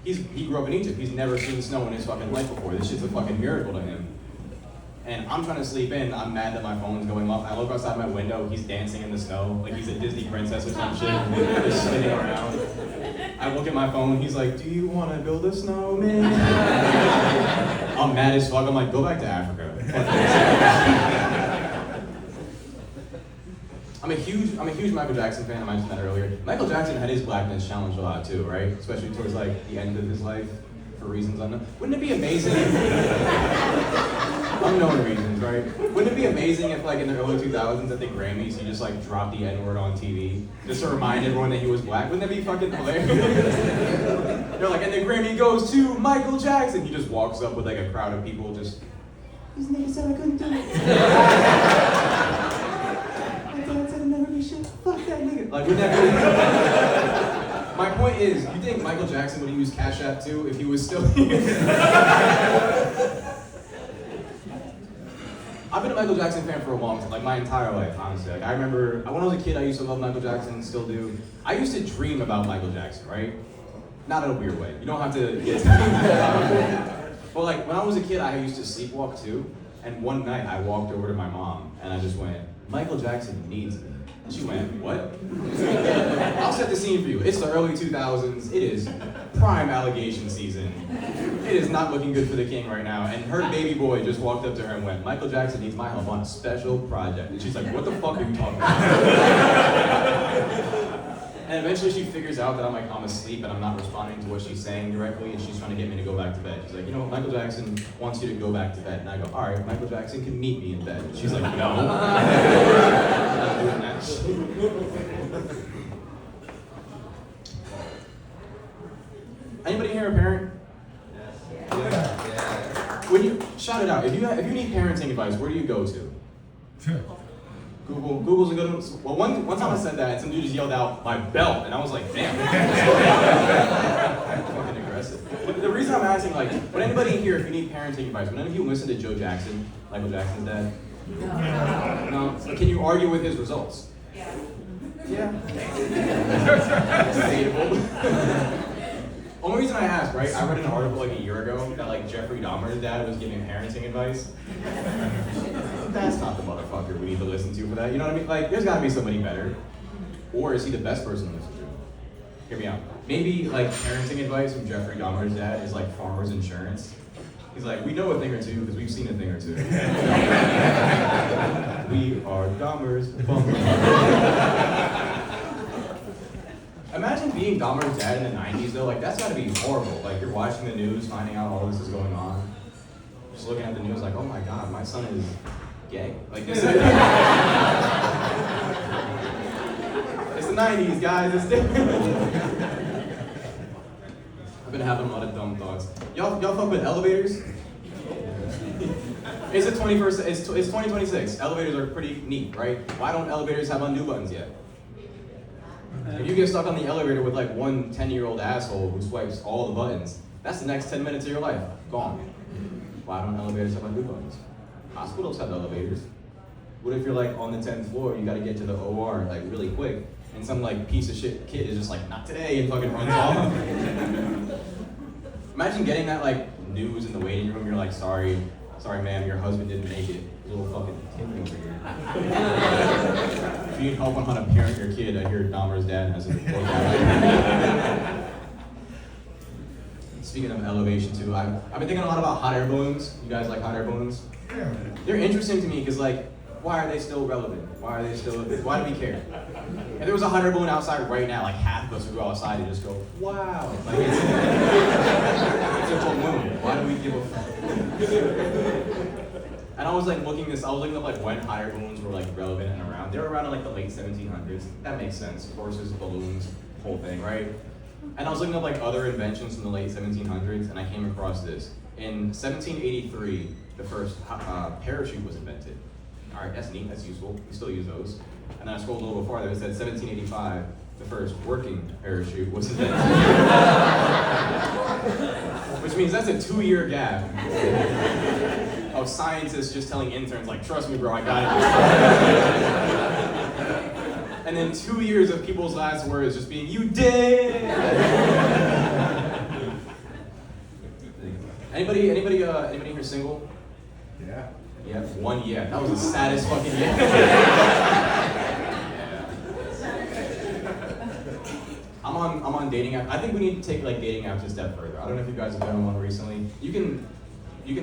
He grew up in Egypt. He's never seen snow in his fucking life before. This shit's a fucking miracle to him. and I'm trying to sleep in. I'm mad that my phone's going off. I look outside my window. He's dancing in the snow like he's a Disney princess or some shit, just spinning around. I look at my phone. He's like, "Do you want to build a snowman?" I'm mad as fuck. I'm like, "Go back to Africa." I'm a huge Michael Jackson fan. I mentioned that earlier. Michael Jackson had his blackness challenged a lot too, right? Especially towards like the end of his life, for reasons unknown. Wouldn't it be amazing? Unknown reasons, right? Wouldn't it be amazing if, like, in the early 2000s at the Grammys, he just like dropped the N-word on TV just to remind everyone that he was black? Wouldn't that be fucking hilarious? They're like, and the Grammy goes to Michael Jackson. He just walks up with like a crowd of people, just. These niggas said I couldn't do it. Fuck that nigga. Like, wouldn't that be... My point is, you think Michael Jackson would use Cash App too if he was still here? I've been a Michael Jackson fan for a long time, like my entire life, honestly. Like, I remember, when I was a kid, I used to love Michael Jackson, still do. I used to dream about Michael Jackson, right? Not in a weird way. You don't have to get But like, when I was a kid, I used to sleepwalk too. And one night, I walked over to my mom, and I just went, "Michael Jackson needs me." And she went, "What?" I'll set the scene for you. It's the early 2000s. It is prime allegation season. It is not looking good for the king right now. And her baby boy just walked up to her and went, "Michael Jackson needs my help on a special project." And she's like, "What the fuck are you talking about?" And eventually she figures out that I'm asleep and I'm not responding to what she's saying directly, and she's trying to get me to go back to bed. She's like, "You know what, Michael Jackson wants you to go back to bed." And I go, "All right, Michael Jackson can meet me in bed." And she's like, "No." I'm not doing that. Anybody here a parent? Yeah. When you shout it out. If you need parenting advice, where do you go to? Google. Google's a good one. Well, one time I said that, and some dude just yelled out, "My belt," and I was like, "Damn." Fucking aggressive. But the reason I'm asking, like, would anybody here, if you need parenting advice, would any of you listen to Joe Jackson, Michael Jackson's dad? No. So can you argue with his results? Yeah. Debatable. Only reason I asked, right? I read an article like a year ago that like Jeffrey Dahmer's dad was giving parenting advice. That's not the motherfucker we need to listen to for that. You know what I mean? Like, there's gotta be somebody better. Or is he the best person to listen to? Hear me out. Maybe like parenting advice from Jeffrey Dahmer's dad is like Farmers Insurance. He's like, "We know a thing or two because we've seen a thing or two." We are Dahmer's. Imagine being Dahmer's dad in the 90s though, like that's gotta be horrible. Like you're watching the news, finding out all this is going on. Just looking at the news like, "Oh my god, my son is gay." Like this is It's the 90s, guys, it's different. I've been having a lot of dumb thoughts. Y'all fuck with elevators? It's 2026. Elevators are pretty neat, right? Why don't elevators have undo buttons yet? If you get stuck on the elevator with like one 10-year-old asshole who swipes all the buttons, that's the next 10 minutes of your life. Gone. Why don't elevators have undo buttons? Hospitals have elevators. What if you're like on the 10th floor, you gotta get to the OR like really quick, and some like piece of shit kid is just like, "Not today," and fucking runs off? Imagine getting that like news in the waiting room, you're like, sorry ma'am, your husband didn't make it. A little fucking kid over here. If you need help on how to parent your kid, I hear Dahmer's dad has a book. Speaking of elevation too, I've been thinking a lot about hot air balloons. You guys like hot air balloons? Yeah. They're interesting to me because like, why are they still relevant? Why do we care? If there was a hot air balloon outside right now, like half of us would go outside and just go, "Wow." Like it's a balloon. Why do we give a fuck? And I was looking up like when hot air balloons were like relevant and around. They were around in like the late 1700s. That makes sense. Horses, balloons, whole thing, right? And I was looking up like other inventions from the late 1700s, and I came across this. In 1783, the first parachute was invented. All right, that's neat, that's useful. We still use those. And then I scrolled a little farther. It said 1785, the first working parachute was invented. Which means that's a 2-year gap of scientists just telling interns like, "Trust me, bro, I got it." And then 2 years of people's last words just being, "You did." Anybody here single? Yeah. Yeah, 1 yeah. That was the saddest fucking yeah. I'm on dating app. I think we need to take like dating apps a step further. I don't know if you guys have done one recently. You can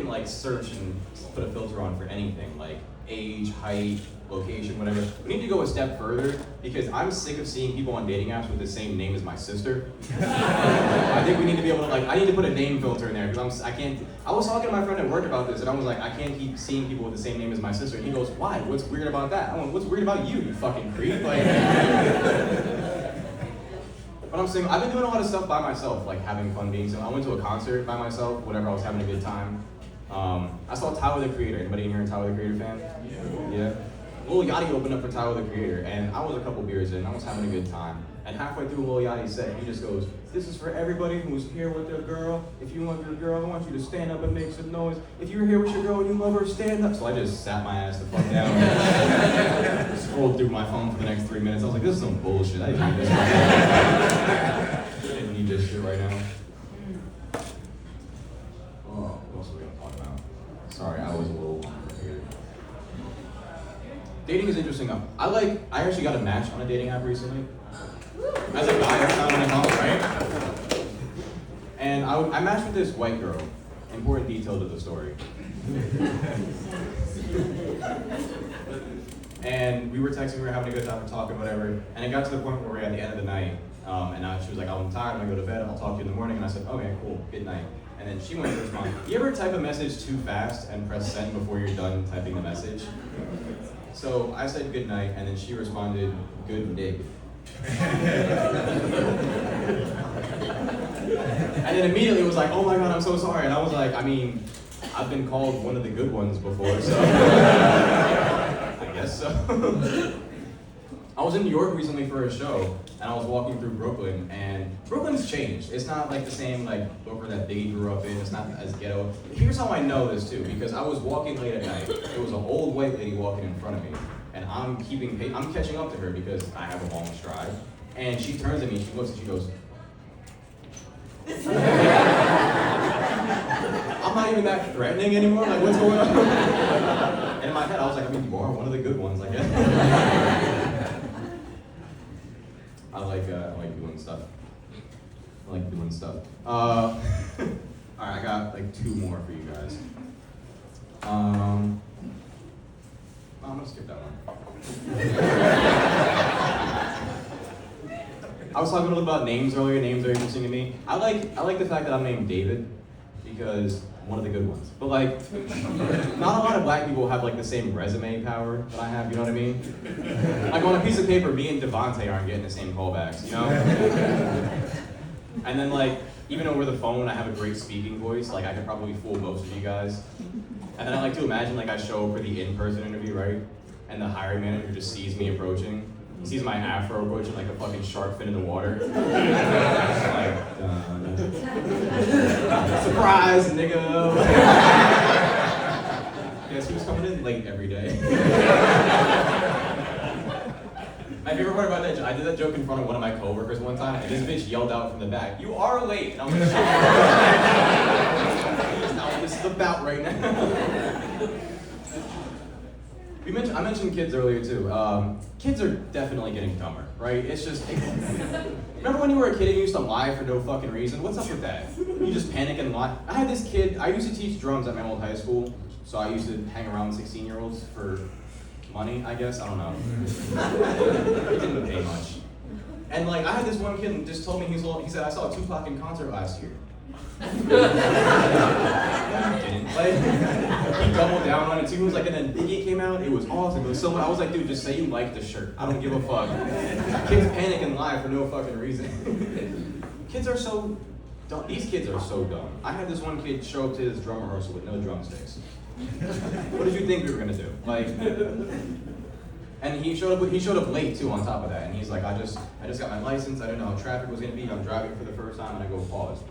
like search and put a filter on for anything, like age, height, location, whatever. We need to go a step further because I'm sick of seeing people on dating apps with the same name as my sister. I think we need to be able to I need to put a name filter in there because I can't. I was talking to my friend at work about this and I was like, I can't keep seeing people with the same name as my sister. And he goes, why? What's weird about that? I went, what's weird about you, you fucking creep? Like, but I'm saying I've been doing a lot of stuff by myself, like having fun being single. I went to a concert by myself, whatever. I was having a good time. I saw Tyler the Creator. Anybody in here a Tyler the Creator fan? Yeah. Lil Yachty opened up for Tyler the Creator, and I was a couple beers in. I was having a good time. And halfway through Lil Yachty's set, he just goes, "This is for everybody who's here with their girl. If you want your girl, I want you to stand up and make some noise. If you're here with your girl and you love her, stand up." So I just sat my ass the fuck down. Scrolled through my phone for the next 3 minutes. I was like, this is some bullshit. I didn't need this. I didn't need this shit right now. Oh, what else are we gonna talk about? Sorry, I was a little weird. Dating is interesting. I actually got a match on a dating app recently. As a guy, I found an account, right? And I matched with this white girl. Important detail to the story. And we were texting, we were having a good time, we're talking, whatever. And it got to the point where we're at the end of the night. And she was like, I'm tired, I'm gonna go to bed, I'll talk to you in the morning. And I said, okay, cool, good night. And then she went to respond. You ever type a message too fast and press send before you're done typing the message? So I said good night, and then she responded, good dick. And then immediately was like, oh my god, I'm so sorry. And I was like, I mean, I've been called one of the good ones before, so I guess so. I was in New York recently for a show, and I was walking through Brooklyn, and Brooklyn's changed. It's not like the same like Brooklyn that Biggie grew up in. It's not as ghetto. Here's how I know this too, because I was walking late at night. There was an old white lady walking in front of me, and I'm catching up to her because I have a long stride. And she turns at me, she looks and she goes, I'm not even that threatening anymore. Like, what's going on? And in my head, I was like, I mean, you are one of the good ones, I guess. I like doing stuff. I like doing stuff. All right, I got like 2 more for you guys. I'm gonna skip that one. I was talking a little about names earlier. Names are interesting to me. I like the fact that I'm named David because I'm one of the good ones. But like, not a lot of black people have like the same resume power that I have. You know what I mean? Like on a piece of paper, me and Devontae aren't getting the same callbacks. You know? And then like, even over the phone, I have a great speaking voice. Like I could probably fool most of you guys. And then I like to imagine like I show up for the in-person interview, right? And the hiring manager just sees me approaching. He sees my afro approaching like a fucking shark fin in the water. Like, surprise, nigga. Guess who's coming in late every day? Have you ever heard about that? I did that joke in front of one of my coworkers one time, and this bitch yelled out from the back, "You are late!" And I was like, "That's not what this is about right now." I mentioned kids earlier too. Kids are definitely getting dumber, right? It's just, remember when you were a kid and you used to lie for no fucking reason? What's up with that? You just panic and lie. I had this kid, I used to teach drums at my old high school, so I used to hang around 16-year-olds for money, I guess, I don't know. It didn't pay much. And like, I had this one kid who just told me, he said, I saw Tupac in concert last year. Didn't. Like, he doubled down on it too. He was like, and then Biggie came out. It was awesome. It was so much. I was like, dude, just say you like the shirt. I don't give a fuck. Kids panic and lie for no fucking reason. Kids are so dumb. These kids are so dumb. I had this one kid show up to his drum rehearsal with no drumsticks. What did you think we were gonna do? Like, and he showed up late too. On top of that, and he's like, I just got my license. I didn't know how traffic was gonna be. I'm driving for the first time, and I go pause.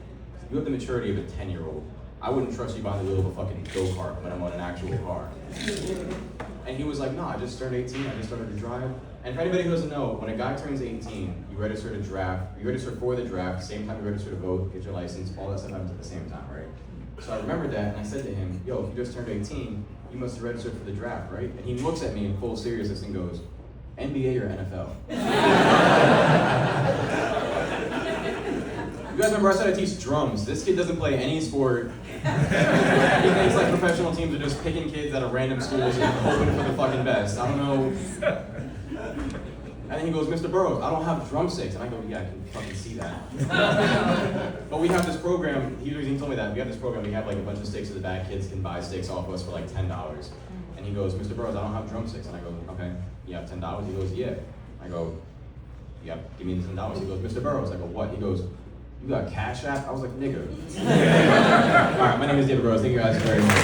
You have the maturity of a 10-year-old. I wouldn't trust you behind the wheel of a fucking go-kart when I'm on an actual car. And he was like, no, I just turned 18, I just started to drive. And for anybody who doesn't know, when a guy turns 18, you register to draft, you register for the draft, same time you register to vote, get your license, all that stuff happens at the same time, right? So I remembered that, and I said to him, yo, if you just turned 18, you must have registered for the draft, right? And he looks at me in full seriousness and goes, NBA or NFL? You guys remember I said I teach drums. This kid doesn't play any sport. He thinks like professional teams are just picking kids out of random schools and hoping for the fucking best. I don't know. And then he goes, Mr. Burrows, I don't have drumsticks. And I go, yeah, I can fucking see that. But we have this program, he told me that, we have this program, we have like a bunch of sticks in the back, kids can buy sticks off us for like $10. And he goes, Mr. Burrows, I don't have drumsticks. And I go, okay, you have $10? He goes, yeah. I go, yeah, give me the $10. He goes, Mr. Burrows. I go, what? He goes, you got Cash App? I was like, nigga. All right, my name is David Burrows. Thank you guys very much.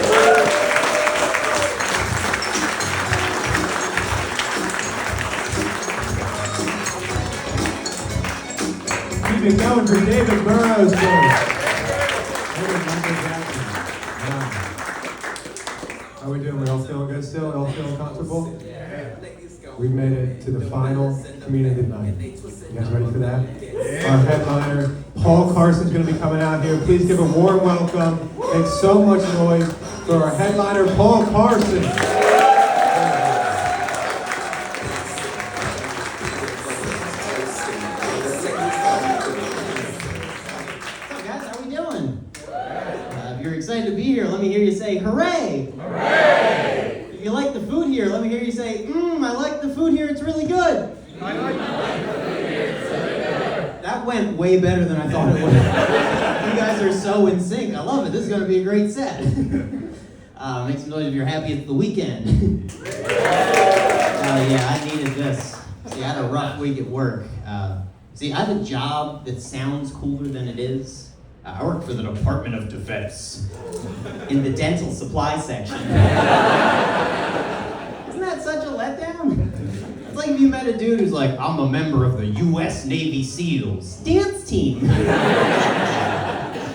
Keep it going for David Burrows, folks. David Michael Jackson. Wow. How are we doing? We all feeling good still? All feeling comfortable? We've made it to the final community night. You guys ready for that? Our headliner, Paul Carson's going to be coming out here. Please give a warm welcome. Make so much noise for our headliner, Paul Carson. If you're excited to be here, let me hear you say, hooray! Hooray! If you like the food here, let me hear you say, I like the food here, it's really good. I like the food here, it's really good. That went way better than I thought it would. You guys are so in sync. I love it. This is going to be a great set. Make some noise if you're happy it's the weekend. Yeah, I needed this. See, I had a rough week at work. See, I have a job that sounds cooler than it is. I work for the Department of Defense in the dental supply section. Isn't that such a letdown? It's like if you met a dude who's like, I'm a member of the U.S. Navy SEALs dance team.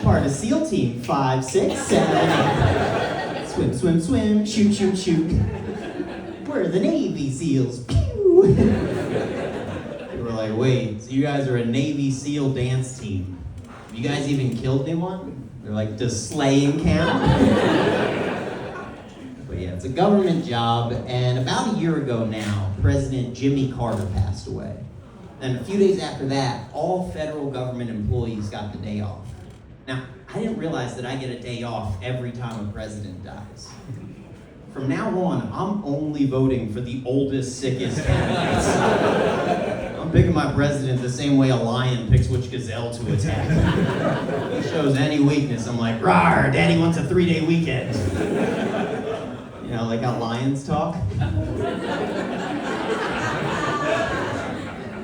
Part of SEAL Team 5, 6, 7, 8. Swim, swim, swim, shoot, shoot, shoot. We're the Navy SEALs. Pew! They were like, wait, so you guys are a Navy SEAL dance team? You guys even killed anyone? They're like, does slaying count? But yeah, it's a government job, and about a year ago now, President Jimmy Carter passed away. And a few days after that, all federal government employees got the day off. Now, I didn't realize that I get a day off every time a president dies. From now on, I'm only voting for the oldest, sickest candidates. I'm picking my president the same way a lion picks which gazelle to attack. If he shows any weakness, I'm like, rawr, daddy wants a 3-day weekend. You know, like how lions talk.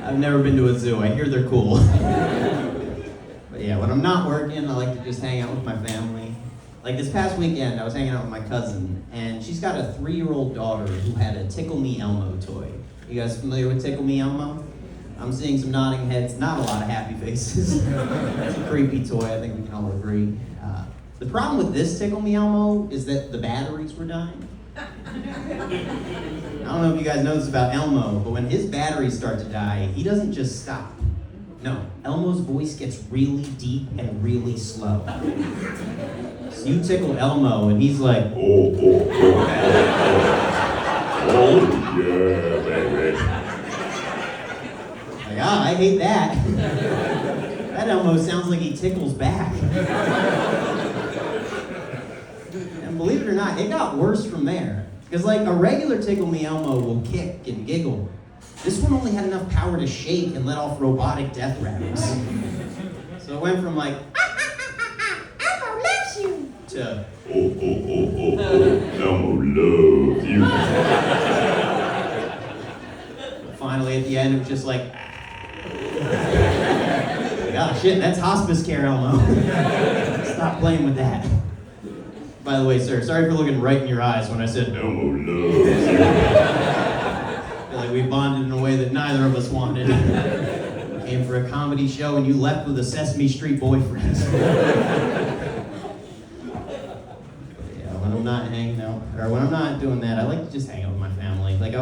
I've never been to a zoo. I hear they're cool. But yeah, when I'm not working, I like to just hang out with my family. Like this past weekend, I was hanging out with my cousin, and she's got a 3-year-old daughter who had a Tickle Me Elmo toy. You guys familiar with Tickle Me Elmo? I'm seeing some nodding heads, not a lot of happy faces. It's a creepy toy, I think we can all agree. The problem with this Tickle Me Elmo is that the batteries were dying. I don't know if you guys know this about Elmo, but when his batteries start to die, he doesn't just stop. No, Elmo's voice gets really deep and really slow. So you tickle Elmo and he's like, oh, yeah, baby. Like, I hate that. That Elmo sounds like he tickles back. And believe it or not, it got worse from there. Because like a regular Tickle Me Elmo will kick and giggle. This one only had enough power to shake and let off robotic death rattles. So it went from like, Elmo loves you, to, Elmo loves you. Finally at the end it was just like, oh shit, that's hospice care, Elmo. Stop playing with that. By the way, sir, sorry for looking right in your eyes when I said, Elmo loves you. I feel like we bonded in a way that neither of us wanted. We came for a comedy show and you left with a Sesame Street boyfriend. Yeah, when I'm not hanging out, or when I'm not doing that, I like to just hang out with my family. Like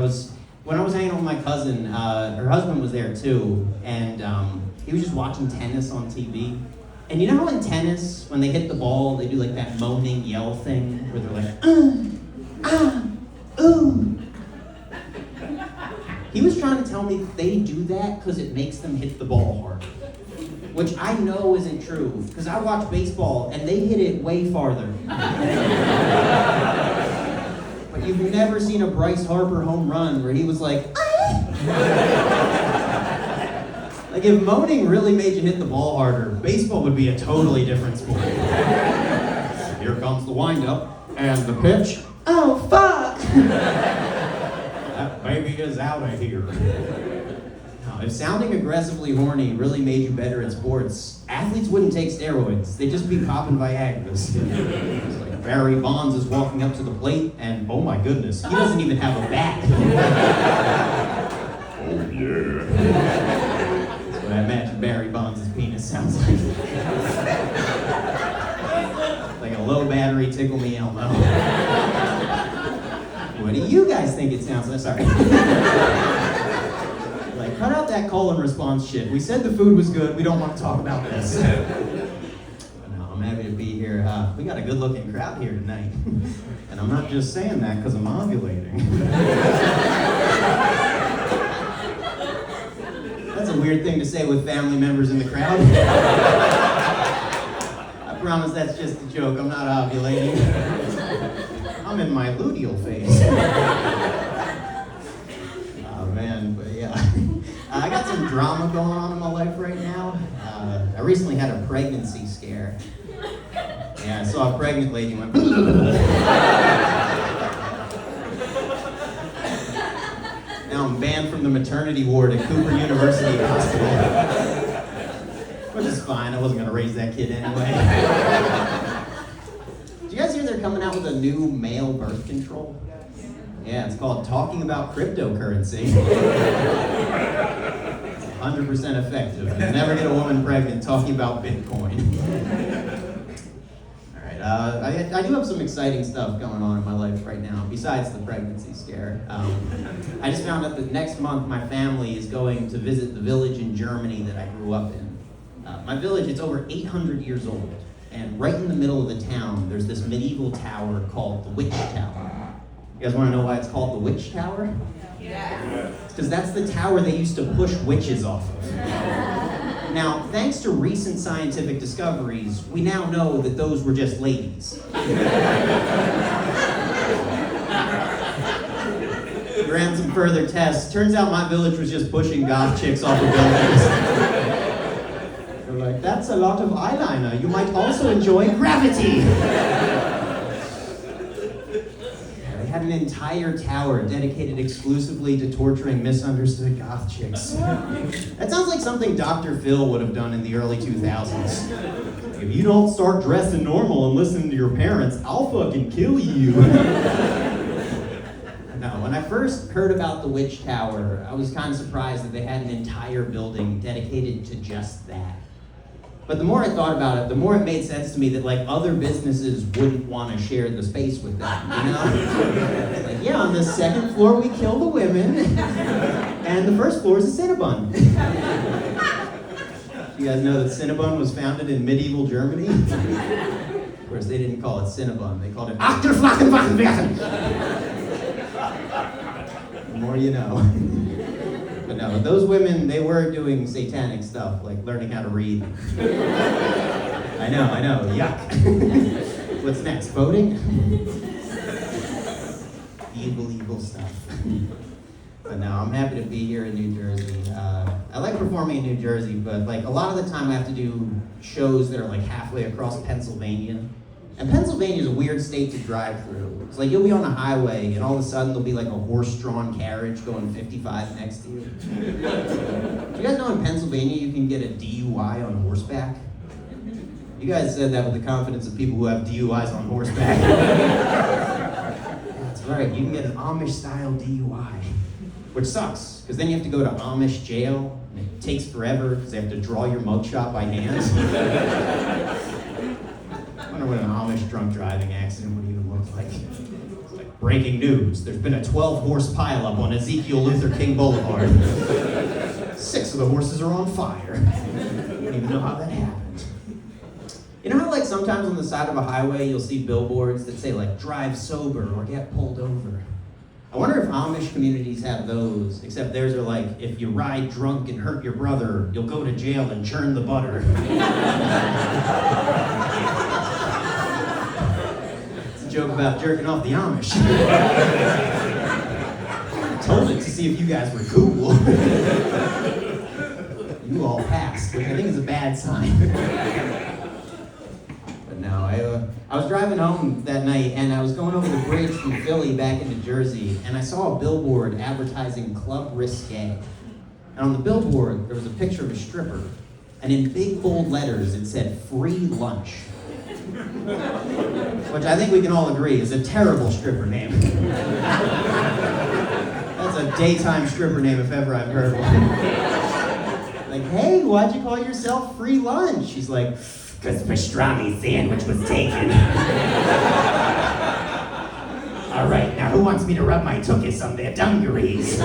when I was hanging out with my cousin, her husband was there too, and he was just watching tennis on TV. And you know how in tennis, when they hit the ball, they do like that moaning yell thing, where they're like, ooh. He was trying to tell me they do that because it makes them hit the ball harder. Which I know isn't true, because I watch baseball and they hit it way farther. But you've never seen a Bryce Harper home run where he was like, like if moaning really made you hit the ball harder, baseball would be a totally different sport. Here comes the windup and the pitch. Oh, fuck! That baby is out of here. Now, if sounding aggressively horny really made you better at sports, athletes wouldn't take steroids. They'd just be popping Viagra's. It's like Barry Bonds is walking up to the plate, and oh my goodness, he doesn't even have a bat. Oh yeah. That's what I imagine Barry Bonds' penis sounds like. Like a low battery Tickle Me Elmo. What do you guys think it sounds like? Sorry. Like, cut out that call and response shit. We said the food was good. We don't want to talk about this. No, I'm happy to be here. We got a good-looking crowd here tonight. And I'm not just saying that because I'm ovulating. That's a weird thing to say with family members in the crowd. I promise that's just a joke. I'm not ovulating. I'm in my luteal phase. Oh man, but yeah. I got some drama going on in my life right now. I recently had a pregnancy scare. Yeah, I saw a pregnant lady went. Now I'm banned from the maternity ward at Cooper University Hospital. Which is fine, I wasn't gonna raise that kid anyway. Did you guys hear they're coming out with a new male birth control? Yeah, it's called Talking About Cryptocurrency. It's 100% effective. You'll never get a woman pregnant talking about Bitcoin. All right, I do have some exciting stuff going on in my life right now, besides the pregnancy scare. I just found out that next month my family is going to visit the village in Germany that I grew up in. My village, it's over 800 years old. And right in the middle of the town, there's this medieval tower called the Witch Tower. You guys want to know why it's called the Witch Tower? Yeah. Because that's the tower they used to push witches off of. Now, thanks to recent scientific discoveries, we now know that those were just ladies. We ran some further tests. Turns out my village was just pushing goth chicks off of buildings. Like, that's a lot of eyeliner. You might also enjoy gravity. They had an entire tower dedicated exclusively to torturing misunderstood goth chicks. That sounds like something Dr. Phil would have done in the early 2000s. If you don't start dressing normal and listening to your parents, I'll fucking kill you. No, when I first heard about the Witch Tower, I was kind of surprised that they had an entire building dedicated to just that. But the more I thought about it, the more it made sense to me that like other businesses wouldn't want to share the space with them, you know? Like, yeah, on the second floor we kill the women, and the first floor is a Cinnabon. You guys know that Cinnabon was founded in medieval Germany? Of course, they didn't call it Cinnabon, they called it Achterflachenwaffenwerfen. The more you know. But no, those women, they were doing satanic stuff, like learning how to read. I know, yuck. What's next, voting? Evil stuff. But no, I'm happy to be here in New Jersey. I like performing in New Jersey, but like a lot of the time I have to do shows that are like halfway across Pennsylvania. And Pennsylvania is a weird state to drive through. It's like you'll be on a highway and all of a sudden there'll be like a horse-drawn carriage going 55 next to you. Do you guys know in Pennsylvania you can get a DUI on horseback? You guys said that with the confidence of people who have DUIs on horseback. That's right, you can get an Amish-style DUI, which sucks, because then you have to go to Amish jail, and it takes forever because they have to draw your mugshot by hand. I wonder what an Amish drunk driving accident would even look like. It's like breaking news. There's been a 12-horse pileup on Ezekiel Luther King Boulevard. 6 of the horses are on fire. I don't even know how that happened. You know how like sometimes on the side of a highway you'll see billboards that say like drive sober or get pulled over? I wonder if Amish communities have those, except theirs are like, if you ride drunk and hurt your brother, you'll go to jail and churn the butter. It's a joke about jerking off the Amish. I told it to see if you guys were cool. You all passed, which I think is a bad sign. But no, I was driving home that night and I was going over the bridge from Philly back into Jersey and I saw a billboard advertising Club Risque. And on the billboard, there was a picture of a stripper. And in big bold letters, it said free lunch. Which I think we can all agree is a terrible stripper name. That's a daytime stripper name if ever I've heard one. Like, hey, why'd you call yourself free lunch? She's like, because the pastrami sandwich was taken. All right, now who wants me to rub my tuchus on their dungarees?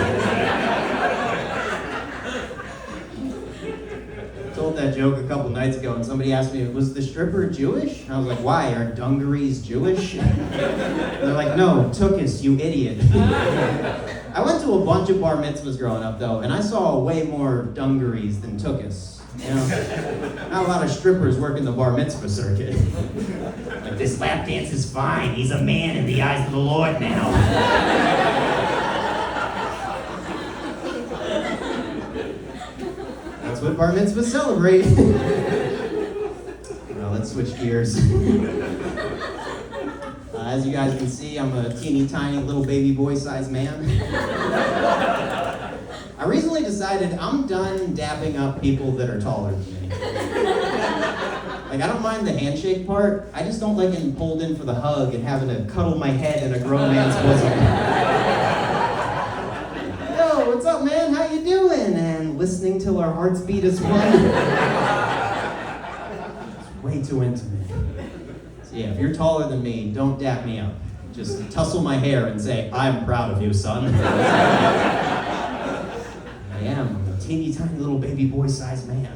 Told that joke a couple nights ago and somebody asked me, was the stripper Jewish? And I was like, why, are dungarees Jewish? And they're like, no, tuchus, you idiot. I went to a bunch of bar mitzvahs growing up though, and I saw way more dungarees than tuchus. You know, not a lot of strippers working the bar mitzvah circuit. Like, this lap dance is fine. He's a man in the eyes of the Lord now. That's what bar mitzvahs celebrate. Well, let's switch gears. As you guys can see, I'm a teeny tiny little baby boy sized man. I recently decided I'm done dapping up people that are taller than me. Like, I don't mind the handshake part, I just don't like getting pulled in for the hug and having to cuddle my head in a grown man's bosom. Yo, what's up, man? How you doing? And listening till our hearts beat as one. It's way too intimate. So yeah, if you're taller than me, don't dap me up. Just tussle my hair and say, I'm proud of you, son. I am. I'm a teeny tiny little baby boy sized man.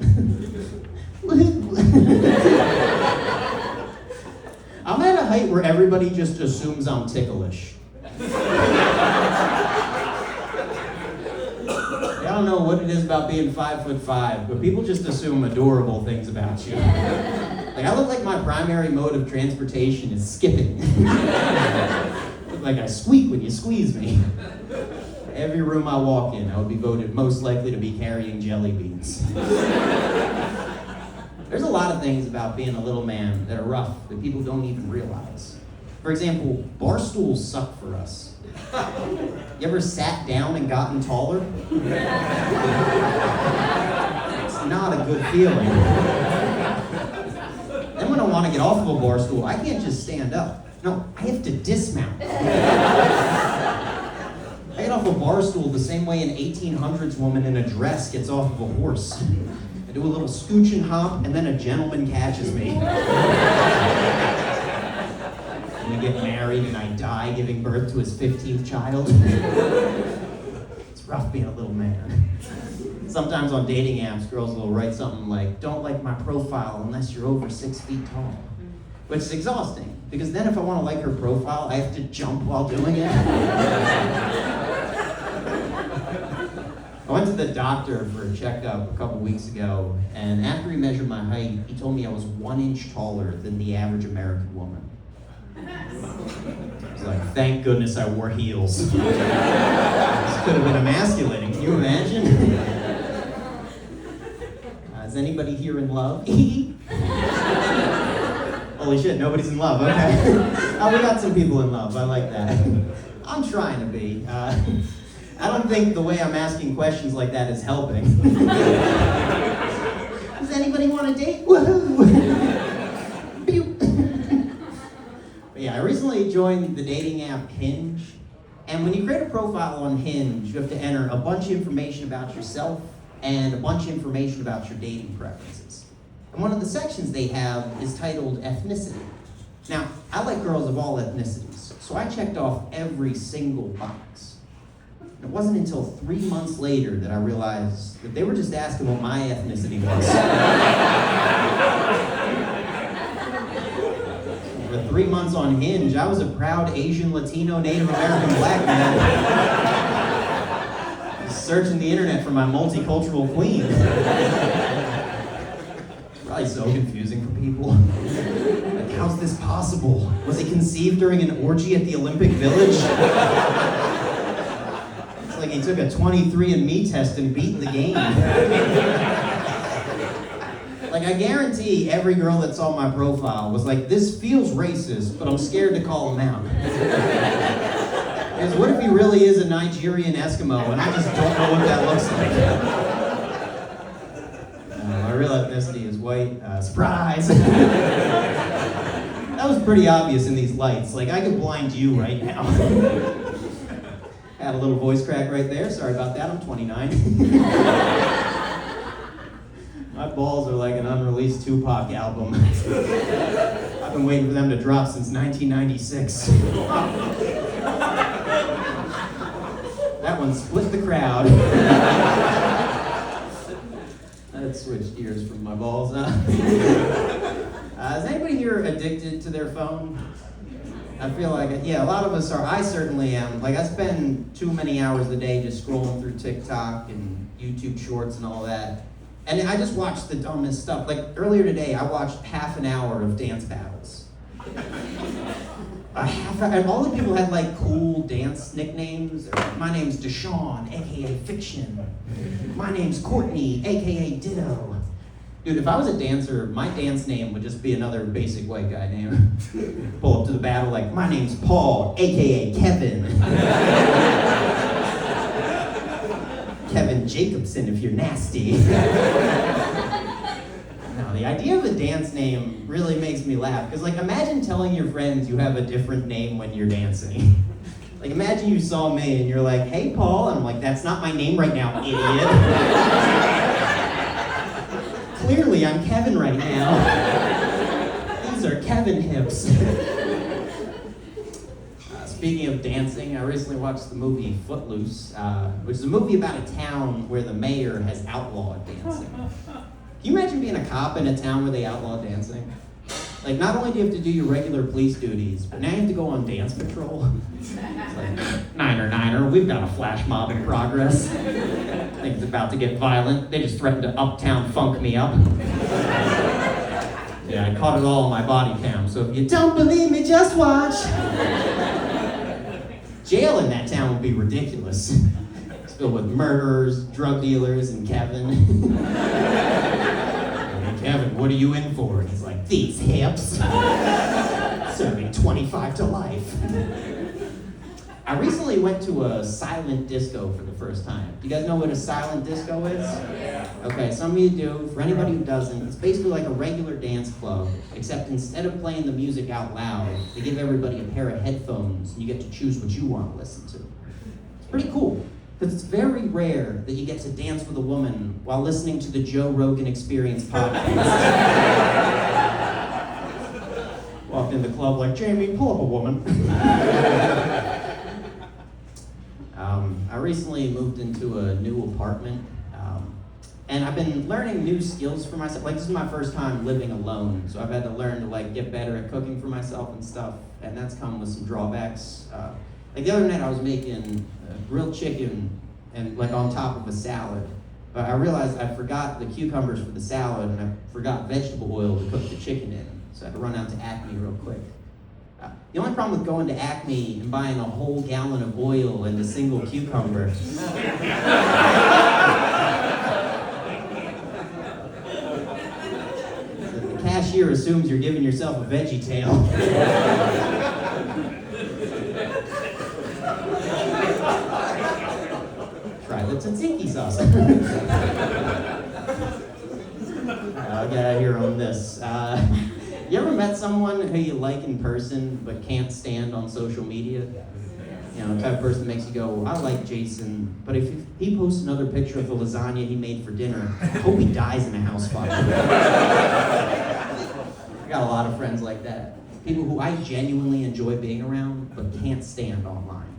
I'm at a height where everybody just assumes I'm ticklish. I don't know what it is about being 5'5", but people just assume adorable things about you. Like, I look like my primary mode of transportation is skipping. Look like I squeak when you squeeze me. Every room I walk in, I would be voted most likely to be carrying jelly beans. There's a lot of things about being a little man that are rough that people don't even realize. For example, bar stools suck for us. You ever sat down and gotten taller? It's not a good feeling. Then when I want to get off of a bar stool, I can't just stand up. No, I have to dismount. I get off a bar stool the same way an 1800s woman in a dress gets off of a horse. I do a little scooch and hop, and then a gentleman catches me. And we get married, and I die giving birth to his 15th child. It's rough being a little man. Sometimes on dating apps, girls will write something like, don't like my profile unless you're over 6 feet tall. Which is exhausting, because then if I want to like her profile, I have to jump while doing it. I went to the doctor for a checkup a couple weeks ago, and after he measured my height, he told me I was 1 inch taller than the average American woman. I was like, thank goodness I wore heels. This could have been emasculating, can you imagine? Is anybody here in love? Holy shit, nobody's in love, okay. Oh, we got some people in love, I like that. I'm trying to be. I don't think the way I'm asking questions like that is helping. Does anybody want a date? Woohoo! But yeah, I recently joined the dating app Hinge, and when you create a profile on Hinge, you have to enter a bunch of information about yourself and a bunch of information about your dating preferences. And one of the sections they have is titled ethnicity. Now, I like girls of all ethnicities, so I checked off every single box. It wasn't until 3 months later that I realized that they were just asking what my ethnicity was. 3 months on Hinge, I was a proud Asian, Latino, Native American black man. Just searching the internet for my multicultural queen. Probably so confusing for people. Like, how's this possible? Was it conceived during an orgy at the Olympic Village? It's like he took a 23andMe test and beat the game. Like, I guarantee every girl that saw my profile was like, this feels racist, but I'm scared to call him out. Because what if he really is a Nigerian Eskimo and I just don't know what that looks like? My real ethnicity is white. Surprise! That was pretty obvious in these lights. Like, I could blind you right now. Had a little voice crack right there. Sorry about that. I'm 29. My balls are like an unreleased Tupac album. I've been waiting for them to drop since 1996. That one split the crowd. Let's switch gears from my balls. Is anybody here addicted to their phone? I feel like, yeah, a lot of us are. I certainly am. Like, I spend too many hours a day just scrolling through TikTok and YouTube Shorts and all that. And I just watch the dumbest stuff. Like, earlier today, I watched half an hour of dance battles. And all the people had, like, cool dance nicknames. My name's Deshaun, a.k.a. Fiction. My name's Courtney, a.k.a. Ditto. Dude, if I was a dancer, my dance name would just be another basic white guy name. Pull up to the battle like, my name's Paul, a.k.a. Kevin. Kevin Jacobson if you're nasty. Now, the idea of a dance name really makes me laugh, because, like, imagine telling your friends you have a different name when you're dancing. Like, imagine you saw me and you're like, hey, Paul, and I'm like, that's not my name right now, idiot. Clearly, I'm Kevin right now. These are Kevin hips. Speaking of dancing, I recently watched the movie Footloose, which is a movie about a town where the mayor has outlawed dancing. Can you imagine being a cop in a town where they outlaw dancing? Like, not only do you have to do your regular police duties, but now you have to go on dance patrol. It's like, Niner, we've got a flash mob in progress. Things about to get violent. They just threatened to uptown funk me up. Yeah, I caught it all on my body cam, so if you don't believe me, just watch. Jail in that town would be ridiculous. It's filled with murderers, drug dealers, and Kevin. Hey, Kevin, what are you in for? And he's like, these hips. Serving 25 to life. I recently went to a silent disco for the first time. Do you guys know what a silent disco is? Okay, some of you do. For anybody who doesn't, it's basically like a regular dance club, except instead of playing the music out loud, they give everybody a pair of headphones, and you get to choose what you want to listen to. It's pretty cool, because it's very rare that you get to dance with a woman while listening to the Joe Rogan Experience podcast. Walked in the club like, Jamie, pull up a woman. I recently moved into a new apartment, and I've been learning new skills for myself. Like, this is my first time living alone, so I've had to learn to, like, get better at cooking for myself and stuff, and that's come with some drawbacks. Like, the other night I was making grilled chicken and, like, on top of a salad, but I realized I forgot the cucumbers for the salad, and I forgot vegetable oil to cook the chicken in, so I had to run out to Acme real quick. The only problem with going to Acme and buying a whole gallon of oil and a single cucumber. The cashier assumes you're giving yourself a veggie tail. Try the tzatziki sauce. I'll get out of here on this. You ever met someone who you like in person but can't stand on social media? You know, the type of person that makes you go, I like Jason, but if he posts another picture of the lasagna he made for dinner, I hope he dies in a house fire. I got a lot of friends like that. People who I genuinely enjoy being around but can't stand online.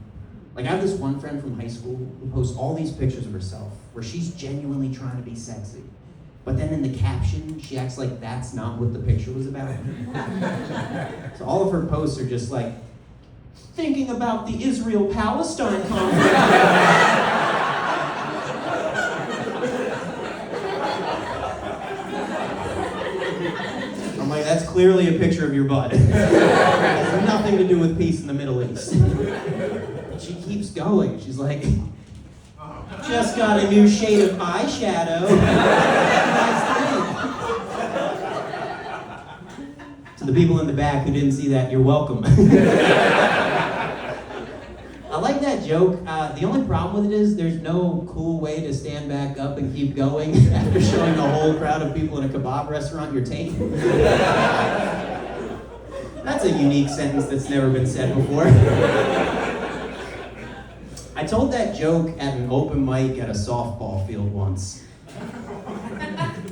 Like, I have this one friend from high school who posts all these pictures of herself where she's genuinely trying to be sexy. But then in the caption, she acts like that's not what the picture was about. So all of her posts are just like, thinking about the Israel-Palestine conflict. I'm like, that's clearly a picture of your butt. It has nothing to do with peace in the Middle East. But she keeps going. She's like, just got a new shade of eyeshadow. Nice thing. To the people in the back who didn't see that, you're welcome. I like that joke. The only problem with it is there's no cool way to stand back up and keep going after showing a whole crowd of people in a kebab restaurant your tape. That's a unique sentence that's never been said before. I told that joke at an open mic at a softball field once.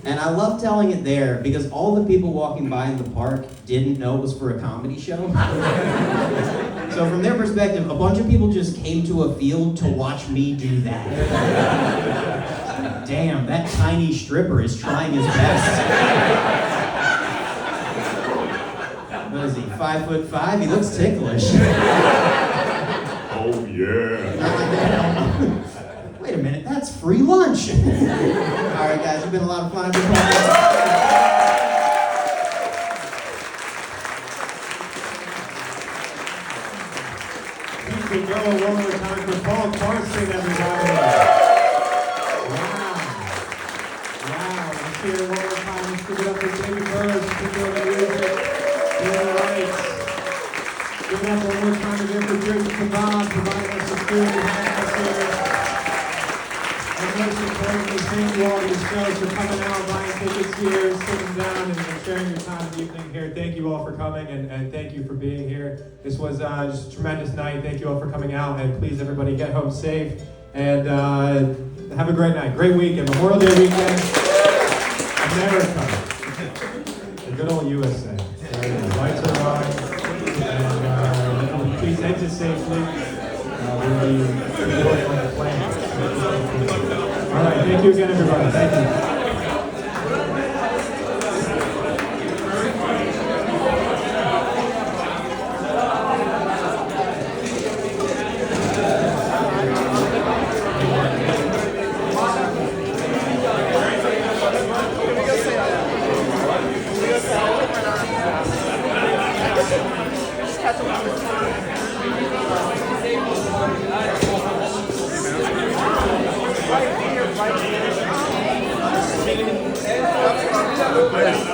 And I love telling it there because all the people walking by in the park didn't know it was for a comedy show. So from their perspective, a bunch of people just came to a field to watch me do that. Damn, that tiny stripper is trying his best. What is he, 5'5"? He looks ticklish. Oh yeah. Wait a minute, that's free lunch. All right, guys, it's been a lot of fun. You can go one more time for Paul Carson, everybody. Wow. Let's hear it one more time. Let's give it up for David Burrows. Let's give it up for music. All right. Give it up one more time again for Jersey Kebab, providing us with food and atmosphere. And most importantly, thank you all these shows for coming out, buying tickets here, sitting down, and sharing your time this evening here. Thank you all for coming, and thank you for being here. This was just a tremendous night. Thank you all for coming out, and please, everybody, get home safe, and have a great night. Great weekend. Memorial Day weekend. America. The good old USA. Lights are on, and please exit safely. We'll be reporting on the plane. All right, thank you again, everybody. Thank you. Right here.